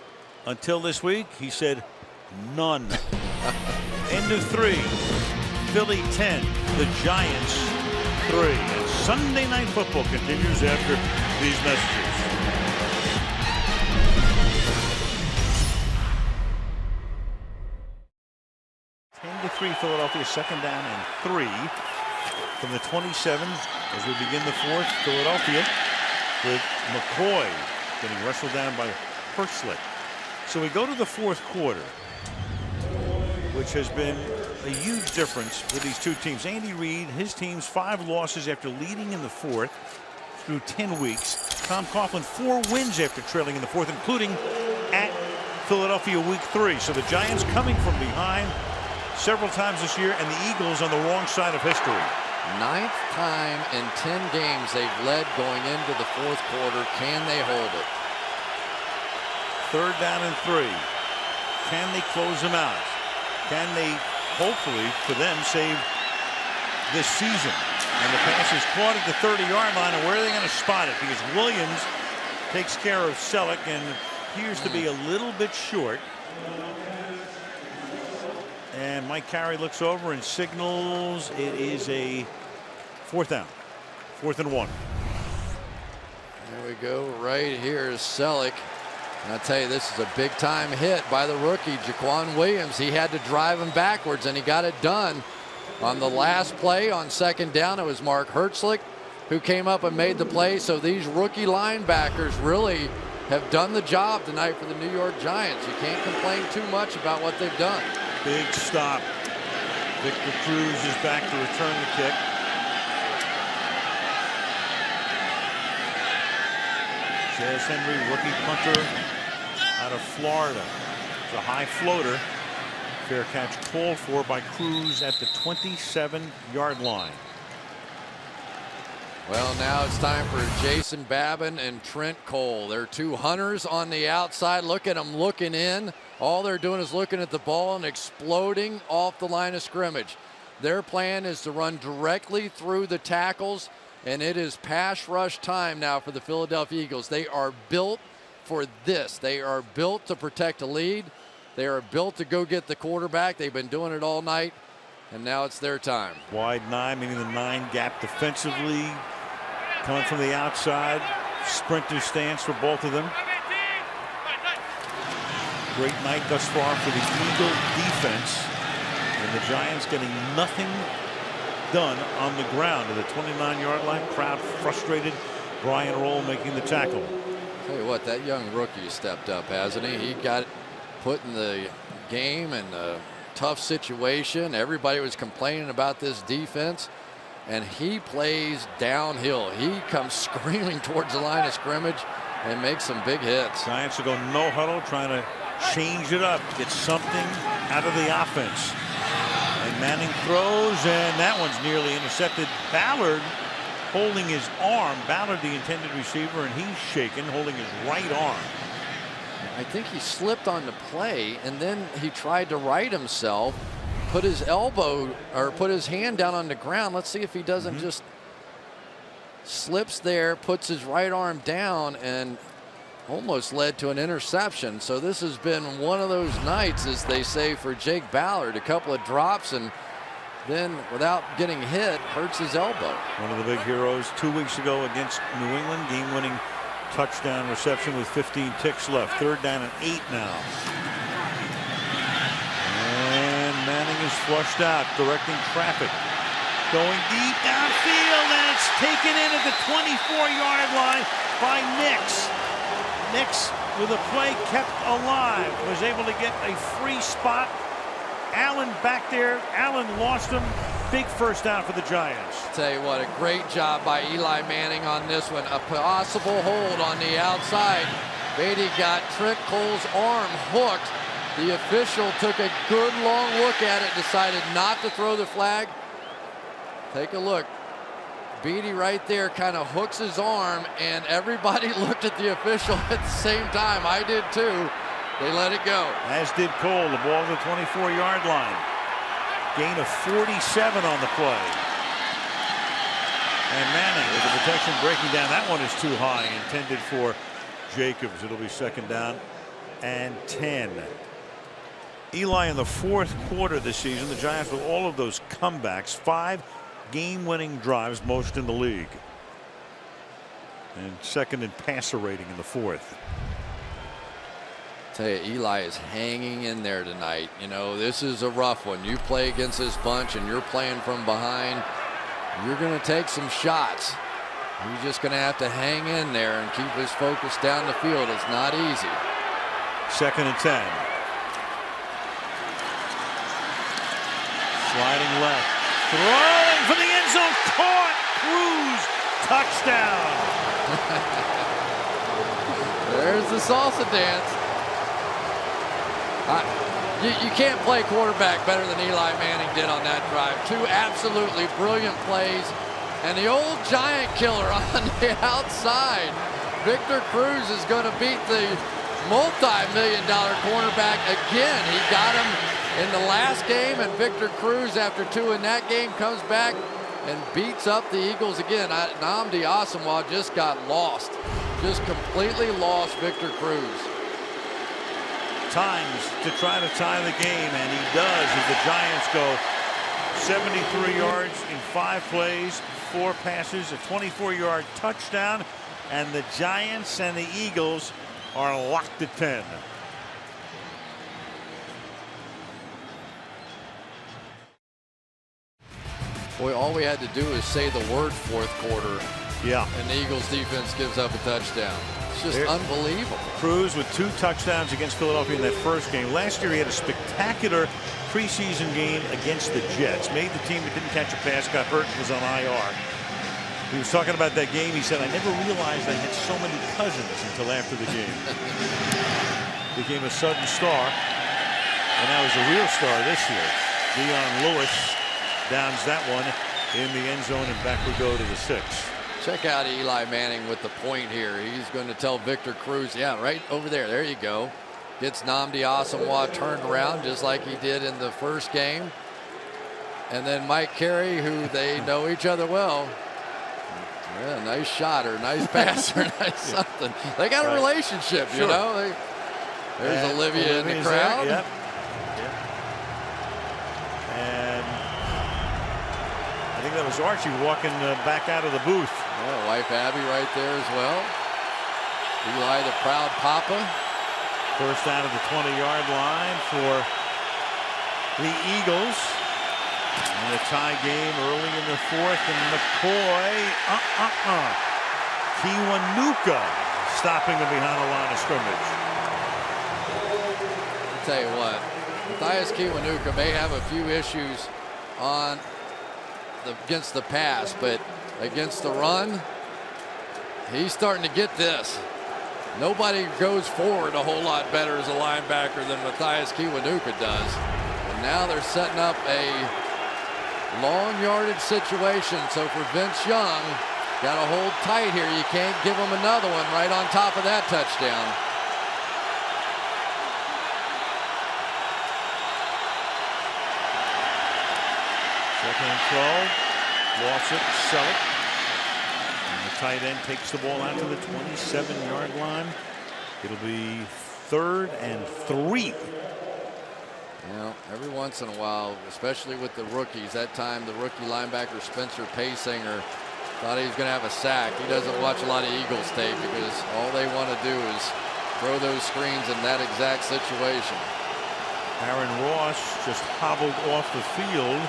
until this week. He said none. End of 3. Philly 10, the Giants 3. And Sunday Night Football continues after these messages. Ten to 3 Philadelphia, 2nd down and 3 from the 27 as we begin the 4th. Philadelphia with McCoy getting wrestled down by Hertzlick. So we go to the 4th quarter, which has been a huge difference with these two teams. Andy Reid, his team's 5 losses after leading in the 4th through 10 weeks. Tom Coughlin 4 wins after trailing in the 4th, including at Philadelphia week 3. So the Giants coming from behind several times this year, and the Eagles on the wrong side of history. 9th time in 10 games they've led going into the 4th quarter. Can they hold it? 3rd down and 3. Can they close them out? Can they, hopefully, for them, save this season? And the pass is caught at the 30-yard line. And where are they going to spot it? Because Williams takes care of Selleck and appears to be a little bit short. And Mike Carey looks over and signals it is a 4th down. 4th and 1. There we go. Right here is Selleck. And I'll tell you, this is a big-time hit by the rookie, Jaquan Williams. He had to drive him backwards, and he got it done. On the last play on 2nd down, it was Mark Hertzlick who came up and made the play. So these rookie linebackers really have done the job tonight for the New York Giants. You can't complain too much about what they've done. Big stop. Victor Cruz is back to return the kick. Chaz Henry, rookie punter out of Florida. It's a high floater. Fair catch called for by Cruz at the 27-yard line. Well, now it's time for Jason Babin and Trent Cole. They're 2 hunters on the outside. Look at them looking in. All they're doing is looking at the ball and exploding off the line of scrimmage. Their plan is to run directly through the tackles, and it is pass rush time now for the Philadelphia Eagles. They are built for this. They are built to protect a lead. They are built to go get the quarterback. They've been doing it all night, and now it's their time. Wide 9, meaning the 9 gap defensively. Coming from the outside. Sprinter stance for both of them. Great night thus far for the Eagle defense. And the Giants getting nothing done on the ground at the 29-yard line. Crowd frustrated. Brian Roll making the tackle. Tell you what, that young rookie stepped up, hasn't he? He got put in the game in a tough situation. Everybody was complaining about this defense, and he plays downhill. He comes screaming towards the line of scrimmage and makes some big hits. Giants will go no huddle, trying to change it up, get something out of the offense. And Manning throws, and that one's nearly intercepted. Ballard holding his arm. Ballard, the intended receiver, and he's shaken, holding his right arm. I think he slipped on the play, and then he tried to right himself, put his elbow or put his hand down on the ground. Let's see if he doesn't just slips there, puts his right arm down, and almost led to an interception. So this has been one of those nights, as they say, for Jake Ballard. A couple of drops, and then without getting hit, hurts his elbow. One of the big heroes 2 weeks ago against New England, game-winning touchdown reception with 15 ticks left. 3rd down and 8 now. And Manning is flushed out, directing traffic. Going deep downfield, and it's taken in at the 24-yard line by Nix. Nix, with a play kept alive, was able to get a free spot. Allen back there. Allen lost him. Big first down for the Giants. Tell you what, a great job by Eli Manning on this one. A possible hold on the outside. Beatty got Trent Cole's arm hooked. The official took a good long look at it, decided not to throw the flag. Take a look. Beatty right there kind of hooks his arm, and everybody looked at the official at the same time. I did too. They let it go. As did Cole. The ball to the 24-yard line. Gain of 47 on the play. And Manning with the protection breaking down. That one is too high, intended for Jacobs. It'll be 2nd down and 10. Eli in the 4th quarter this season. The Giants with all of those comebacks. 5 game-winning drives, most in the league. And 2nd in passer rating in the 4th. Tell you, Eli is hanging in there tonight. You know, this is a rough one. You play against this bunch and you're playing from behind, you're going to take some shots. He's just going to have to hang in there and keep his focus down the field. It's not easy. 2nd and 10. Sliding left. Throwing for the end zone. Caught. Cruz. Touchdown. There's the salsa dance. you can't play quarterback better than Eli Manning did on that drive. 2 absolutely brilliant plays. And the old giant killer on the outside. Victor Cruz is going to beat the multi-million-dollar cornerback again. He got him in the last game, and Victor Cruz, after 2 in that game, comes back and beats up the Eagles again. Nnamdi Asomugha just got lost. Just completely lost Victor Cruz. Times to try to tie the game, and he does as the Giants go 73 yards in 5 plays, 4 passes, a 24-yard touchdown, and the Giants and the Eagles are locked at 10. Boy, all we had to do is say the word fourth quarter. Yeah. And the Eagles defense gives up a touchdown. It's just unbelievable. Cruz with 2 touchdowns against Philadelphia in that first game. Last year he had a spectacular preseason game against the Jets. Made the team but didn't catch a pass, got hurt, and was on IR. He was talking about that game. He said, I never realized I had so many cousins until after the game. Became a sudden star. And now he's a real star this year. Dion Lewis downs that one in the end zone, and back we go to the 6. Check out Eli Manning with the point here. He's going to tell Victor Cruz, yeah, right over there. There you go. Gets Nnamdi Asomugha turned around just like he did in the first game. And then Mike Carey, who they know each other well. Yeah, nice shot or nice pass or nice something. They got a relationship, you know. There's Olivia in the crowd. Yep. And I think that was Archie walking back out of the booth. Yeah, wife Abby right there as well. Eli, the proud papa. First down of the 20-yard line for the Eagles. And a tie game early in the 4th, and McCoy, Kiwanuka stopping them behind the line of scrimmage. I'll tell you what, Matthias Kiwanuka may have a few issues against the pass, but against the run, he's starting to get this. Nobody goes forward a whole lot better as a linebacker than Matthias Kiwanuka does. And now they're setting up a long yardage situation. So for Vince Young, got to hold tight here. You can't give him another one right on top of that touchdown. Second and 12. Lost it, sell it. And the tight end takes the ball out to the 27-yard line. It'll be 3rd and 3. You know, every once in a while, especially with the rookies, that time the rookie linebacker Spencer Paysinger thought he was going to have a sack. He doesn't watch a lot of Eagles tape because all they want to do is throw those screens in that exact situation. Aaron Ross just hobbled off the field.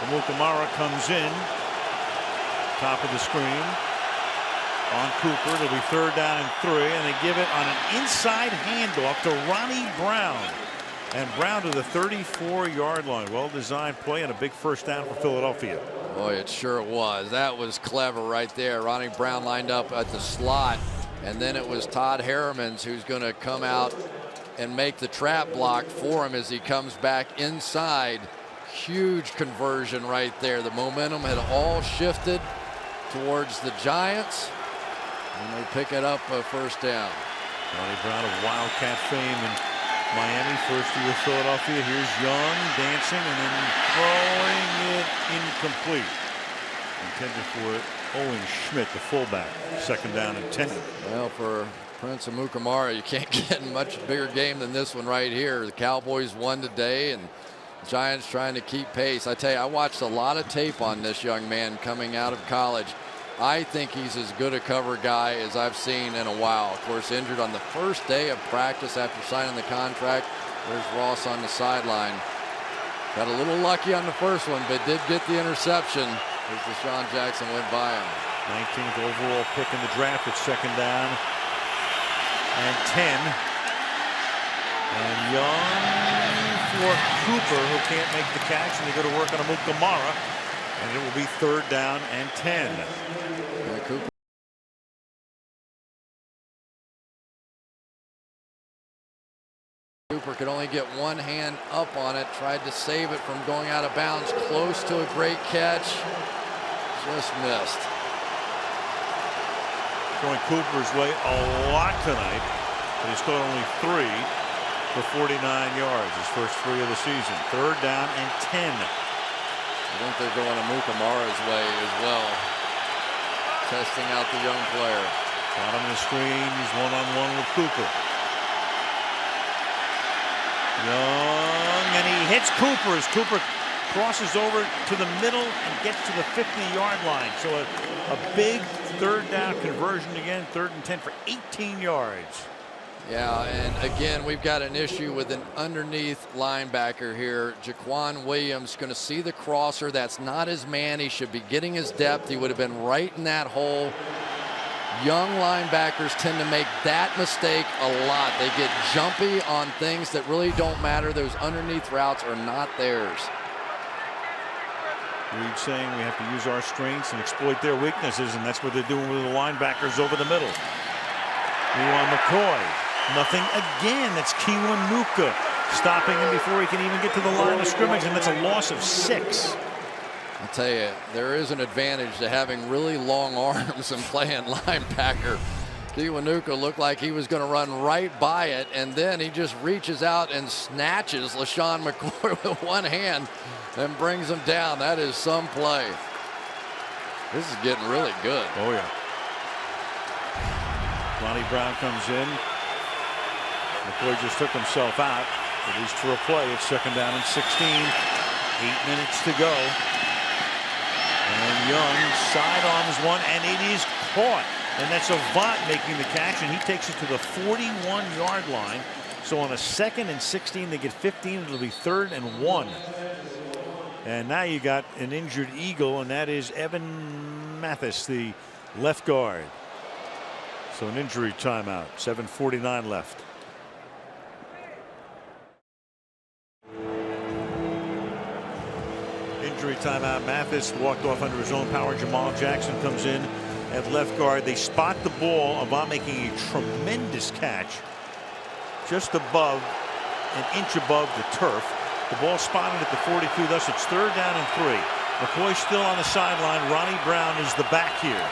Amukamara comes in. Top of the screen. On Cooper, it'll be 3rd down and 3, and they give it on an inside handoff to Ronnie Brown. And Brown to the 34-yard line. Well-designed play and a big first down for Philadelphia. Boy, it sure was. That was clever right there. Ronnie Brown lined up at the slot, and then it was Todd Harrimans who's going to come out and make the trap block for him as he comes back inside. Huge conversion right there. The momentum had all shifted towards the Giants. And they pick it up a first down. Ronnie Brown of Wildcat fame in Miami, first year with Philadelphia. Here's Young dancing and then throwing it incomplete. Intended for Owen Schmidt, the fullback. 2nd down and 10. Well, for Prince Amukamara, you can't get a much bigger game than this one right here. The Cowboys won today, and Giants trying to keep pace. I tell you, I watched a lot of tape on this young man coming out of college. I think he's as good a cover guy as I've seen in a while. Of course, injured on the first day of practice after signing the contract. There's Ross on the sideline. Got a little lucky on the first one, but did get the interception as Deshaun Jackson went by him. 19th overall pick in the draft at 2nd down and 10. And Young for Cooper, who can't make the catch, and they go to work on Amukamara. And it will be 3rd down and 10. Yeah, Cooper. Cooper could only get one hand up on it, tried to save it from going out of bounds, close to a great catch, just missed. Going Cooper's way a lot tonight, but he's caught only 3 for 49 yards, his first 3 of the season. 3rd down and 10. I think they're going Amukamara's way as well, testing out the young player. Bottom of the screen, he's one-on-one with Cooper. Young, and he hits Cooper as Cooper crosses over to the middle and gets to the 50-yard line. So a big 3rd down conversion again, 3rd and 10 for 18 yards. Yeah, and again, we've got an issue with an underneath linebacker here. Jaquan Williams going to see the crosser. That's not his man. He should be getting his depth. He would have been right in that hole. Young linebackers tend to make that mistake a lot. They get jumpy on things that really don't matter. Those underneath routes are not theirs. Reed saying we have to use our strengths and exploit their weaknesses, and that's what they're doing with the linebackers over the middle. Juwan McCoy. Nothing again. That's Kiwanuka stopping him before he can even get to the line of scrimmage, and that's a loss of 6. I'll tell you, there is an advantage to having really long arms and playing linebacker. Kiwanuka looked like he was going to run right by it, and then he just reaches out and snatches LaShawn McCoy with one hand and brings him down. That is some play. This is getting really good. Oh, yeah. Ronnie Brown comes in. McCoy just took himself out, at least for a play. It's 2nd down and 16. 8 minutes to go. And Young sidearms one, and it is caught. And that's Avant making the catch, and he takes it to the 41-yard line. So on a 2nd and 16, they get 15. It'll be 3rd and 1. And now you got an injured Eagle, and that is Evan Mathis, the left guard. So an injury timeout. 7:49 left. Injury timeout. Mathis walked off under his own power. Jamal Jackson comes in at left guard. They spot the ball. Avant making a tremendous catch just above, an inch above the turf. The ball spotted at the 42. Thus it's 3rd down and 3. McCoy still on the sideline. Ronnie Brown is the back here.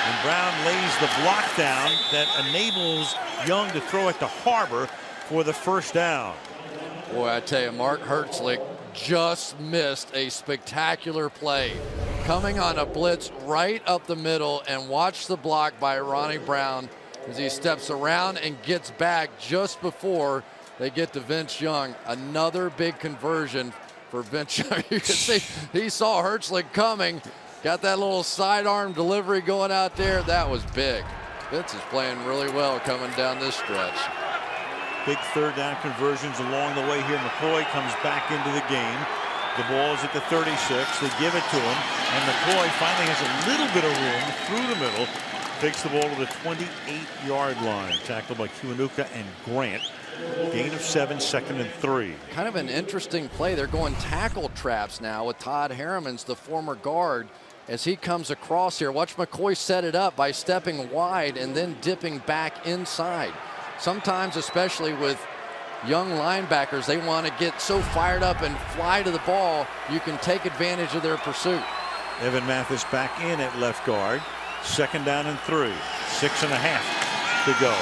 And Brown lays the block down that enables Young to throw it to Harbor for the 1st down. Boy, I tell you, Mark Hertzlich just missed a spectacular play. Coming on a blitz right up the middle, and watch the block by Ronnie Brown as he steps around and gets back just before they get to Vince Young. Another big conversion for Vince Young. You can see he saw Hertzlich coming. Got that little sidearm delivery going out there. That was big. Vince is playing really well coming down this stretch. Big 3rd down conversions along the way here. McCoy comes back into the game. The ball is at the 36. They give it to him, and McCoy finally has a little bit of room through the middle. Takes the ball to the 28-yard line. Tackled by Kiwanuka and Grant. Gain of 7, 2nd and 3. Kind of an interesting play. They're going tackle traps now with Todd Harriman's, the former guard, as he comes across here. Watch McCoy set it up by stepping wide and then dipping back inside. Sometimes, especially with young linebackers, they want to get so fired up and fly to the ball, you can take advantage of their pursuit. Evan Mathis back in at left guard. 2nd down and 3. 6.5 to go.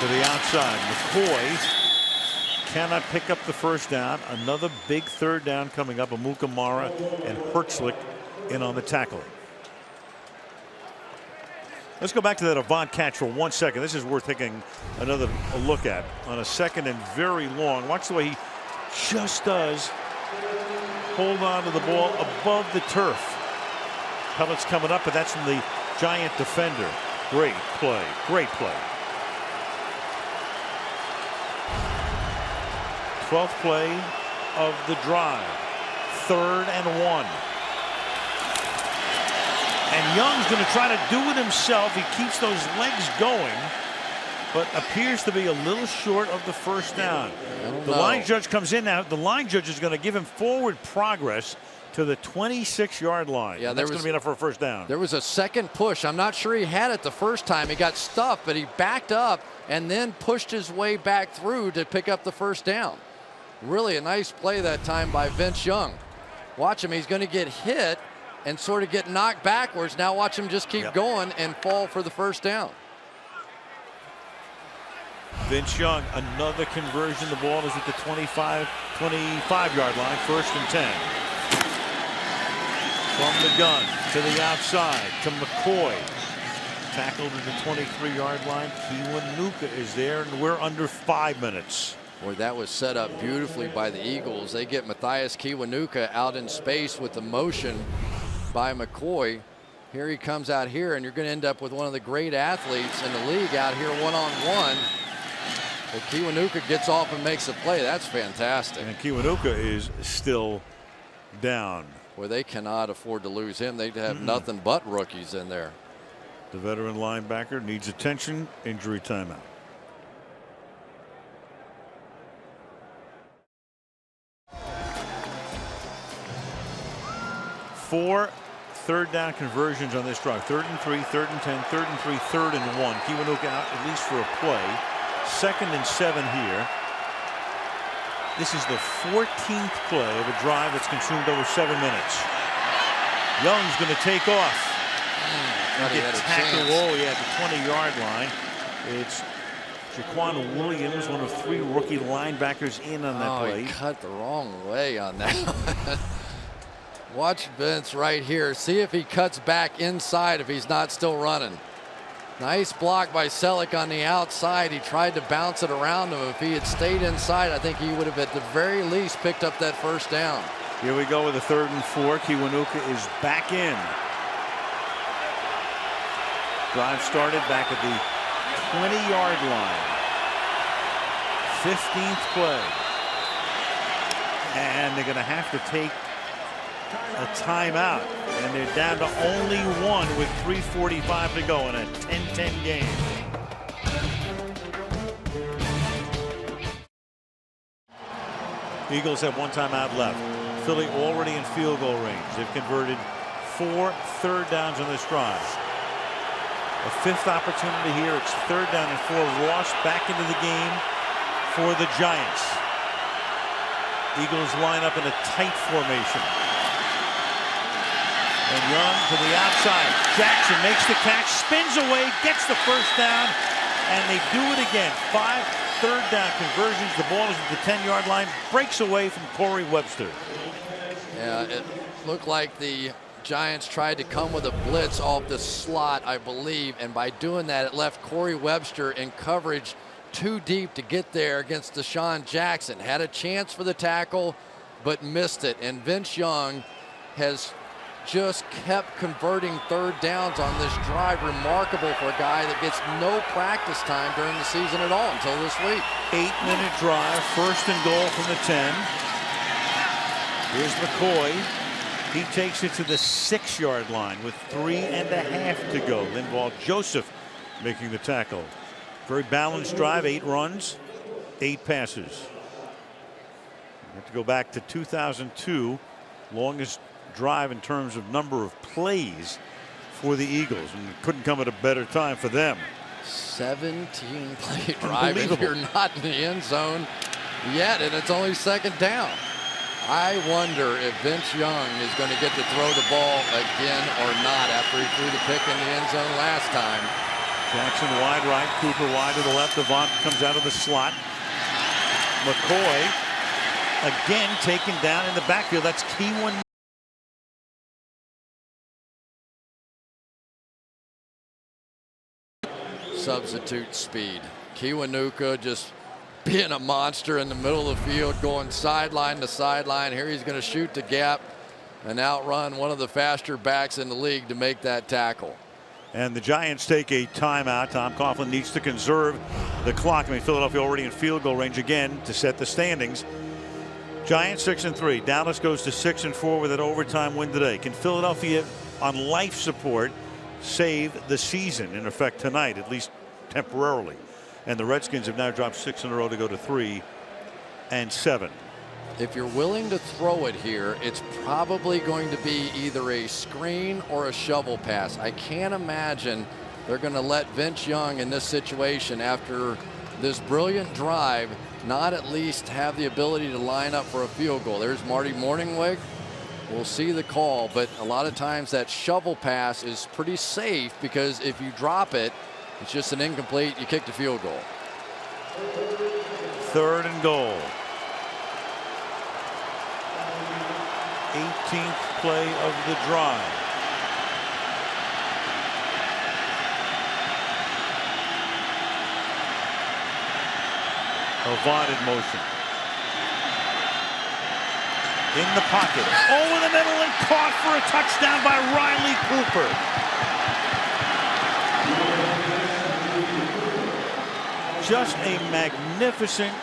To the outside. McCoy cannot pick up the 1st down. Another big 3rd down coming up. Amukamara and Hertzlich in on the tackling. Let's go back to that Avant catch for 1 second. This is worth taking another look at on a 2nd and very long. Watch the way he just does hold on to the ball above the turf. Pellets coming up, but that's from the Giant defender. Great play. Great play. 12th play of the drive. 3rd and 1. And Young's going to try to do it himself. He keeps those legs going, but appears to be a little short of the 1st down. The line judge comes in now. The line judge is going to give him forward progress to the 26-yard line. Yeah, that's going to be enough for a first down. There was a second push. I'm not sure he had it the first time. He got stuffed, but he backed up and then pushed his way back through to pick up the first down. Really a nice play that time by Vince Young. Watch him. He's going to get hit and sort of get knocked backwards. Now watch him just keep going and fall for the first down. Vince Young, another conversion. The ball is at the 25-yard line, 1st and 10. From the gun to the outside to McCoy. Tackled at the 23-yard line. Kiwanuka is there, and we're under 5 minutes. Boy, that was set up beautifully by the Eagles. They get Matthias Kiwanuka out in space with the motion by McCoy. Here he comes out here, and you're going to end up with one of the great athletes in the league out here one-on-one. But Kiwanuka gets off and makes a play. That's fantastic. And Kiwanuka is still down. Well, they cannot afford to lose him. They have nothing but rookies in there. The veteran linebacker needs attention. Injury timeout. Four third-down conversions on this drive. 3rd and 3, 3rd and 10, 3rd and 3, 3rd and 1. Kiwanuka out at least for a play. 2nd and 7 here. This is the 14th play of a drive that's consumed over 7 minutes. Young's going to take off. Get tackled at the 20-yard line. It's Jaquan Williams, one of 3 rookie linebackers in on that play. He cut the wrong way on that. Watch Vince right here. See if he cuts back inside if he's not still running. Nice block by Selleck on the outside. He tried to bounce it around him. If he had stayed inside, I think he would have at the very least picked up that first down. Here we go with a 3rd and 4. Kiwanuka is back in. Drive started back at the 20-yard line. 15th play. And they're going to have to take a timeout. And they're down to only 1 with 3:45 to go in a 10-10 game. Eagles have 1 timeout left. Philly already in field goal range. They've converted 4 third downs on this drive. A 5th opportunity here. It's 3rd down and 4. Ross back into the game for the Giants. Eagles line up in a tight formation. And Young to the outside. Jackson makes the catch, spins away, gets the first down, and they do it again. 5 third down conversions. The ball is at the 10-yard line. Breaks away from Corey Webster. Yeah, it looked like the Giants tried to come with a blitz off the slot, I believe, and by doing that, it left Corey Webster in coverage too deep to get there against DeSean Jackson. Had a chance for the tackle, but missed it. And Vince Young has just kept converting third downs on this drive. Remarkable for a guy that gets no practice time during the season at all until this week. 8-minute drive, 1st and goal from the 10. Here's McCoy. He takes it to the 6-yard line with 3.5 to go. Linval Joseph making the tackle. Very balanced drive, 8 runs, 8 passes. You have to go back to 2002, longest drive in terms of number of plays for the Eagles, and it couldn't come at a better time for them. 17-play drive if you're not in the end zone yet, and it's only 2nd down. I wonder if Vince Young is going to get to throw the ball again or not after he threw the pick in the end zone last time. Jackson wide right, Cooper wide to the left. Avant comes out of the slot. McCoy again taken down in the backfield. That's Kiwanuka. Substitute speed. Kiwanuka just being a monster in the middle of the field, going sideline to sideline. Here he's going to shoot the gap and outrun one of the faster backs in the league to make that tackle. And the Giants take a timeout. Tom Coughlin needs to conserve the clock. I mean, Philadelphia already in field goal range again to set the standings. Giants 6-3. Dallas goes to 6-4 with an overtime win today. Can Philadelphia, on life support, save the season in effect tonight, at least temporarily? And the Redskins have now dropped 6 in a row to go to 3-7. if you're willing to throw it here, it's probably going to be either a screen or a shovel pass. I can't imagine they're going to let Vince Young in this situation after this brilliant drive not at least have the ability to line up for a field goal. There's Marty Morningweg. We'll see the call, but a lot of times that shovel pass is pretty safe because if you drop it, it's just an incomplete, you kick the field goal. 3rd and goal. 18th play of the drive. Avoided motion. In the pocket. Over the middle and caught for a touchdown by Riley Cooper. Just a magnificent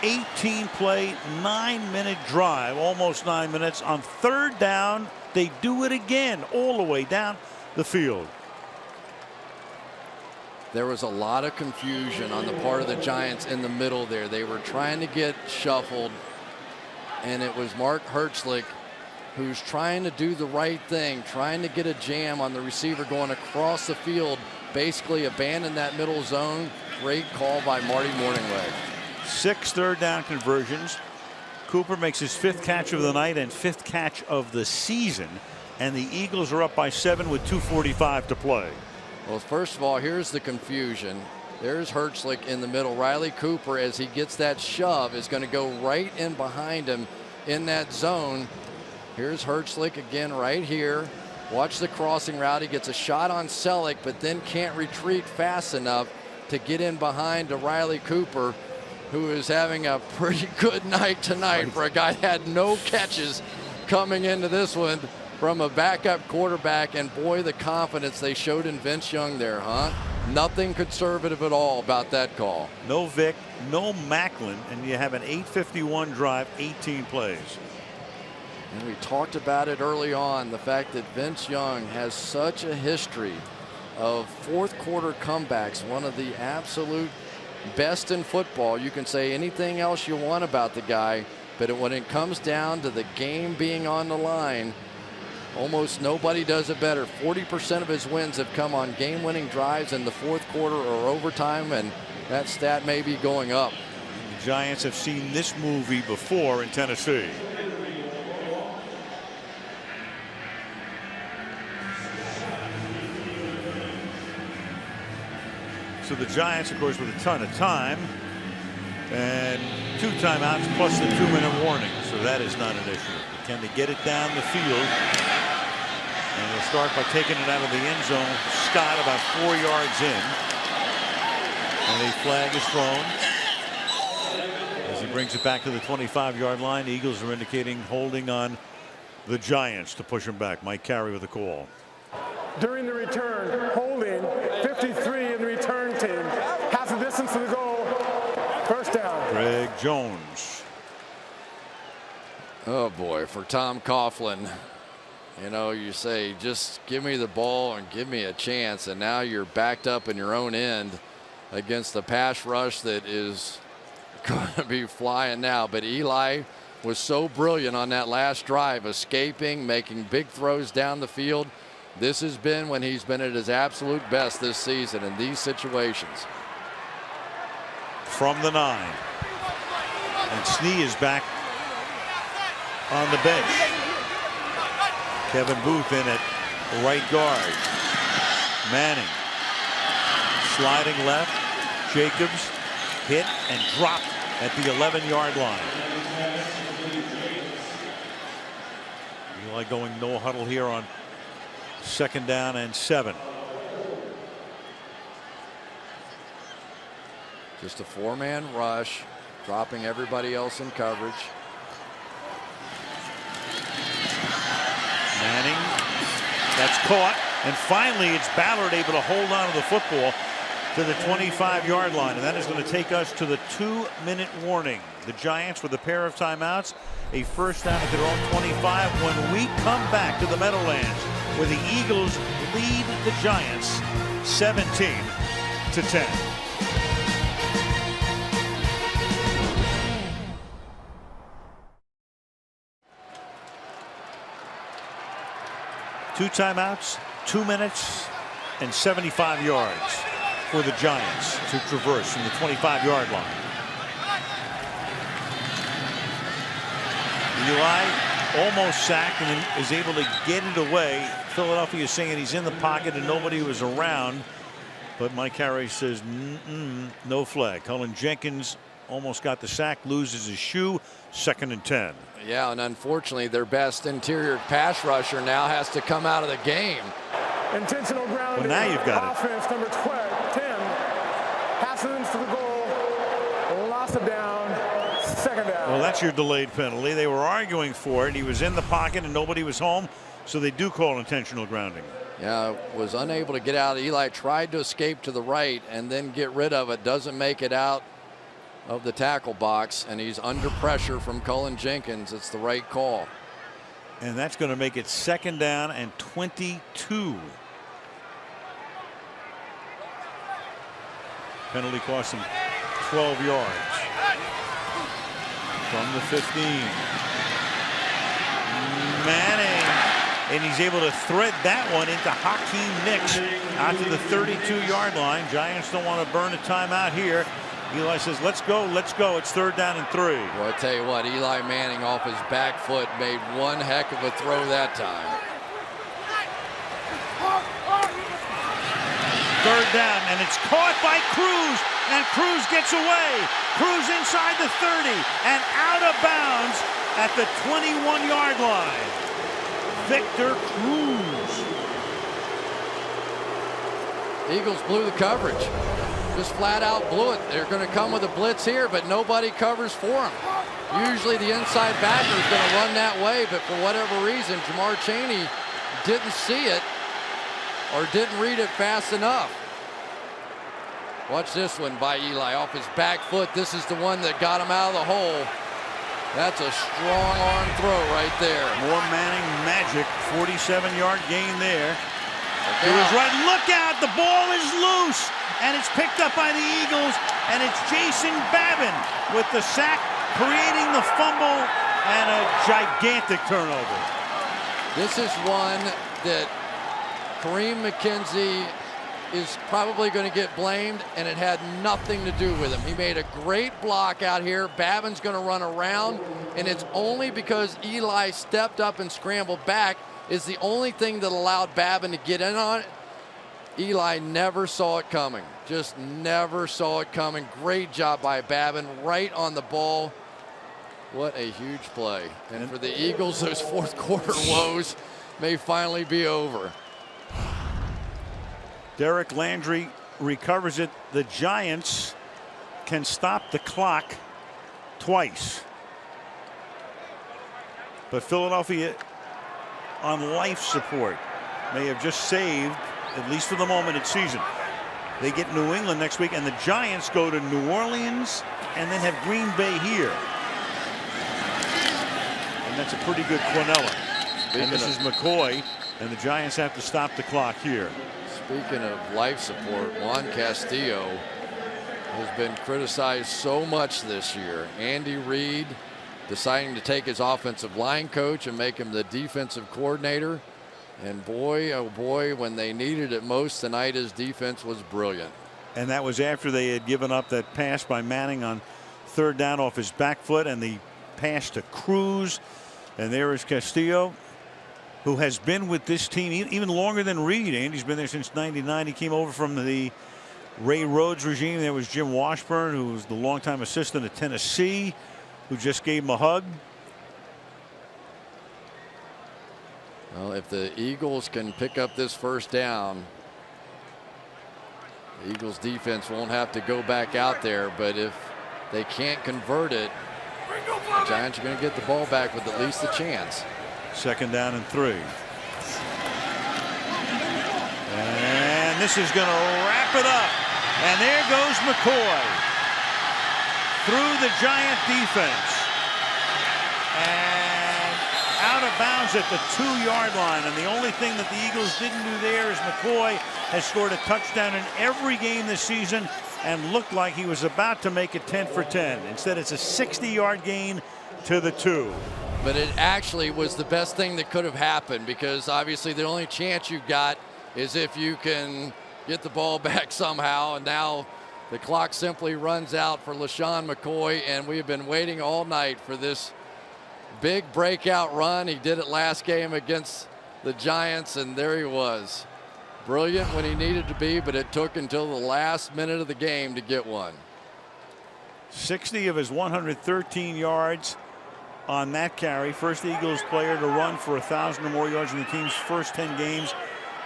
18-play, 9-minute drive, almost 9 minutes. On 3rd down, they do it again, all the way down the field. There was a lot of confusion on the part of the Giants in the middle there. They were trying to get shuffled, and it was Mark Hertzlich who's trying to do the right thing, trying to get a jam on the receiver going across the field, basically abandon that middle zone. Great call by Marty Morningweg. 6 3rd down conversions. Cooper makes his 5th catch of the night and 5th catch of the season, and the Eagles are up by 7 with 2:45 to play. Well, first of all, here's the confusion. There's Hertzlich in the middle. Riley Cooper, as he gets that shove, is going to go right in behind him in that zone. Here's Hertzlich again right here. Watch the crossing route. He gets a shot on Selleck, but then can't retreat fast enough to get in behind to Riley Cooper, who is having a pretty good night tonight for a guy that had no catches coming into this one from a backup quarterback. And boy, the confidence they showed in Vince Young there, huh? Nothing conservative at all about that call. No Vic, no Macklin, and you have an 8:51 drive, 18 plays. And we talked about it early on, the fact that Vince Young has such a history of 4th quarter comebacks, one of the absolute best in football. You can say anything else you want about the guy, but when it comes down to the game being on the line, almost nobody does it better. 40% of his wins have come on game-winning drives in the 4th quarter or overtime, and that stat may be going up. The Giants have seen this movie before in Tennessee. So the Giants, of course, with a ton of time and 2 timeouts plus the 2-minute warning. So that is not an issue. Can they get it down the field? And they'll start by taking it out of the end zone. Scott about 4 yards in. And a flag is thrown as he brings it back to the 25-yard line. The Eagles are indicating holding on the Giants to push him back. Mike Carey with the call. During the return, holding 53 in the return team. Half the distance to the goal. 1st down. Greg Jones. Oh boy, for Tom Coughlin. You know, you say, just give me the ball and give me a chance, and now you're backed up in your own end against the pass rush that is going to be flying now. But Eli was so brilliant on that last drive, escaping, making big throws down the field. This has been when he's been at his absolute best this season in these situations. From the 9. And Snee is back on the bench. Kevin Booth in at right guard. Manning sliding left. Jacobs hit and dropped at the 11-yard line. Eli going no huddle here on 2nd down and 7. Just a 4-man rush, dropping everybody else in coverage. Manning, that's caught, and finally it's Ballard able to hold on to the football to the 25-yard line, and that is going to take us to the 2-minute warning. The Giants with a pair of timeouts, a 1st down at their own 25. When we come back to the Meadowlands, where the Eagles lead the Giants 17-10. 2 timeouts, 2 minutes, and 75 yards for the Giants to traverse from the 25-yard line. Eli almost sacked and then is able to get it away. Philadelphia is saying he's in the pocket and nobody was around. But Mike Harris says no flag. Cullen Jenkins almost got the sack, loses his shoe. 2nd and 10. Yeah, and unfortunately their best interior pass rusher now has to come out of the game. Intentional grounding. Well, now you've got offense, number 10. Passes to the goal. Lost it down. 2nd down. Well, that's your delayed penalty. They were arguing for it. He was in the pocket and nobody was home. So they do call intentional grounding. Yeah, was unable to get out. Eli tried to escape to the right and then get rid of it. Doesn't make it out of the tackle box, and he's under pressure from Cullen Jenkins. It's the right call. And that's going to make it 2nd down and 22. Penalty cost him 12 yards. From the 15. Manning. And he's able to thread that one into Hakeem Nicks out to the 32-yard line. Giants don't want to burn a timeout here. Eli says, let's go, let's go. It's 3rd down and 3. Well, I tell you what, Eli Manning off his back foot made one heck of a throw that time. 3rd down, and it's caught by Cruz, and Cruz gets away. Cruz inside the 30 and out of bounds at the 21-yard line. Victor Cruz. Eagles blew the coverage. Just flat out blew it. They're going to come with a blitz here, but nobody covers for them. Usually the inside backer is going to run that way, but for whatever reason, Jamar Chaney didn't see it or didn't read it fast enough. Watch this one by Eli off his back foot. This is the one that got him out of the hole. That's a strong arm throw right there. More Manning magic. 47-yard gain there. To his right. Look out. The ball is loose. And it's picked up by the Eagles. And it's Jason Babin with the sack, creating the fumble and a gigantic turnover. This is one that Kareem McKenzie is probably going to get blamed, and it had nothing to do with him. He made a great block out here. Babin's going to run around, and it's only because Eli stepped up and scrambled back is the only thing that allowed Babin to get in on it. Eli never saw it coming. Just never saw it coming. Great job by Babin, right on the ball. What a huge play. And for the Eagles, those fourth quarter woes may finally be over. Derek Landry recovers it. The Giants can stop the clock twice. But Philadelphia on life support may have just saved, at least for the moment, its season. They get New England next week, and the Giants go to New Orleans and then have Green Bay here. And that's a pretty good quinella. And this is McCoy, and the Giants have to stop the clock here. Speaking of life support, Juan Castillo has been criticized so much this year. Andy Reid deciding to take his offensive line coach and make him the defensive coordinator. And boy, oh boy, when they needed it most tonight, his defense was brilliant. And that was after they had given up that pass by Manning on 3rd down off his back foot, and the pass to Cruz. And there is Castillo, who has been with this team even longer than Reid. Andy's been there since '99. He came over from the Ray Rhodes regime. There was Jim Washburn, who was the longtime assistant at Tennessee, who just gave him a hug. Well, if the Eagles can pick up this 1st down, the Eagles defense won't have to go back out there. But if they can't convert it, the Giants are going to get the ball back with at least a chance. 2nd down and 3. And this is going to wrap it up. And there goes McCoy through the Giant defense. And out of bounds at the 2-yard line. And the only thing that the Eagles didn't do there is McCoy has scored a touchdown in every game this season and looked like he was about to make it 10 for 10. Instead, it's a 60-yard gain to the 2. but it actually was the best thing that could have happened, because obviously the only chance you've got is if you can get the ball back somehow, and now the clock simply runs out for LaShawn McCoy, and we have been waiting all night for this big breakout run. He did it last game against the Giants, and there he was. Brilliant when he needed to be, but it took until the last minute of the game to get one. 60 of his 113 yards on that carry. First Eagles player to run for 1,000 or more yards in the team's first 10 games.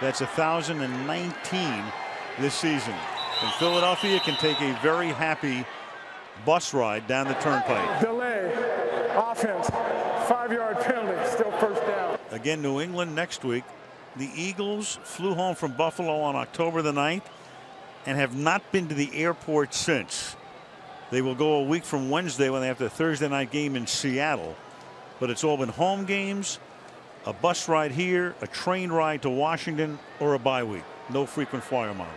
That's 1,019 this season. And Philadelphia can take a very happy bus ride down the turnpike. Delay, offense, 5-yard penalty, still first down. Again, New England next week. The Eagles flew home from Buffalo on October the 9th and have not been to the airport since. They will go a week from Wednesday when they have the Thursday night game in Seattle. But it's all been home games, a bus ride here, a train ride to Washington, or a bye week. No frequent flyer mileage.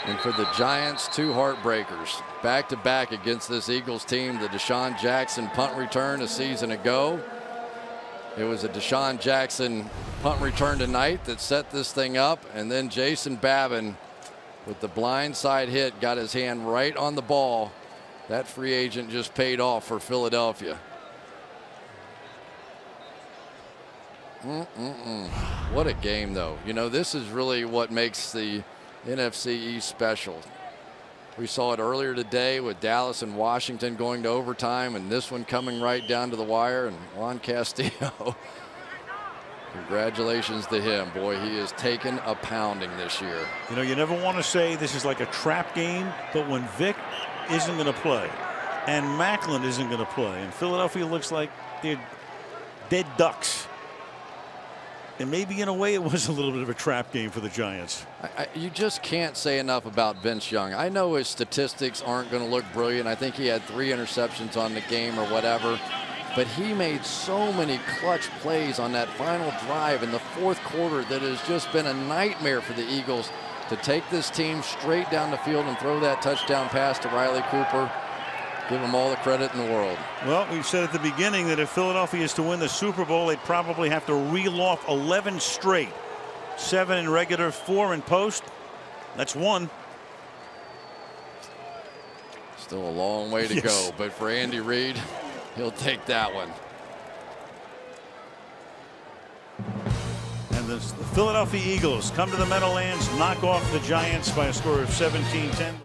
And for the Giants, 2 heartbreakers back-to-back against this Eagles team. The Deshaun Jackson punt return a season ago. It was a Deshaun Jackson punt return tonight that set this thing up, and then Jason Babin with the blindside hit got his hand right on the ball. That free agent just paid off for Philadelphia. What a game, though. You know, this is really what makes the NFC East special. We saw it earlier today with Dallas and Washington going to overtime, and this one coming right down to the wire. And Juan Castillo, congratulations to him. Boy, he has taken a pounding this year. You know, you never want to say this is like a trap game, but when Vic isn't going to play and Macklin isn't going to play and Philadelphia looks like they're dead ducks, and maybe in a way it was a little bit of a trap game for the Giants. You just can't say enough about Vince Young. I know his statistics aren't going to look brilliant. I think he had 3 interceptions on the game or whatever. But he made so many clutch plays on that final drive in the 4th quarter that has just been a nightmare for the Eagles to take this team straight down the field and throw that touchdown pass to Riley Cooper. Give him all the credit in the world. Well, we said at the beginning that if Philadelphia is to win the Super Bowl, they'd probably have to reel off 11 straight. 7 in regular, 4 in post. That's 1. Still a long way to go, but for Andy Reid, he'll take that one. And the Philadelphia Eagles come to the Meadowlands, knock off the Giants by a score of 17-10.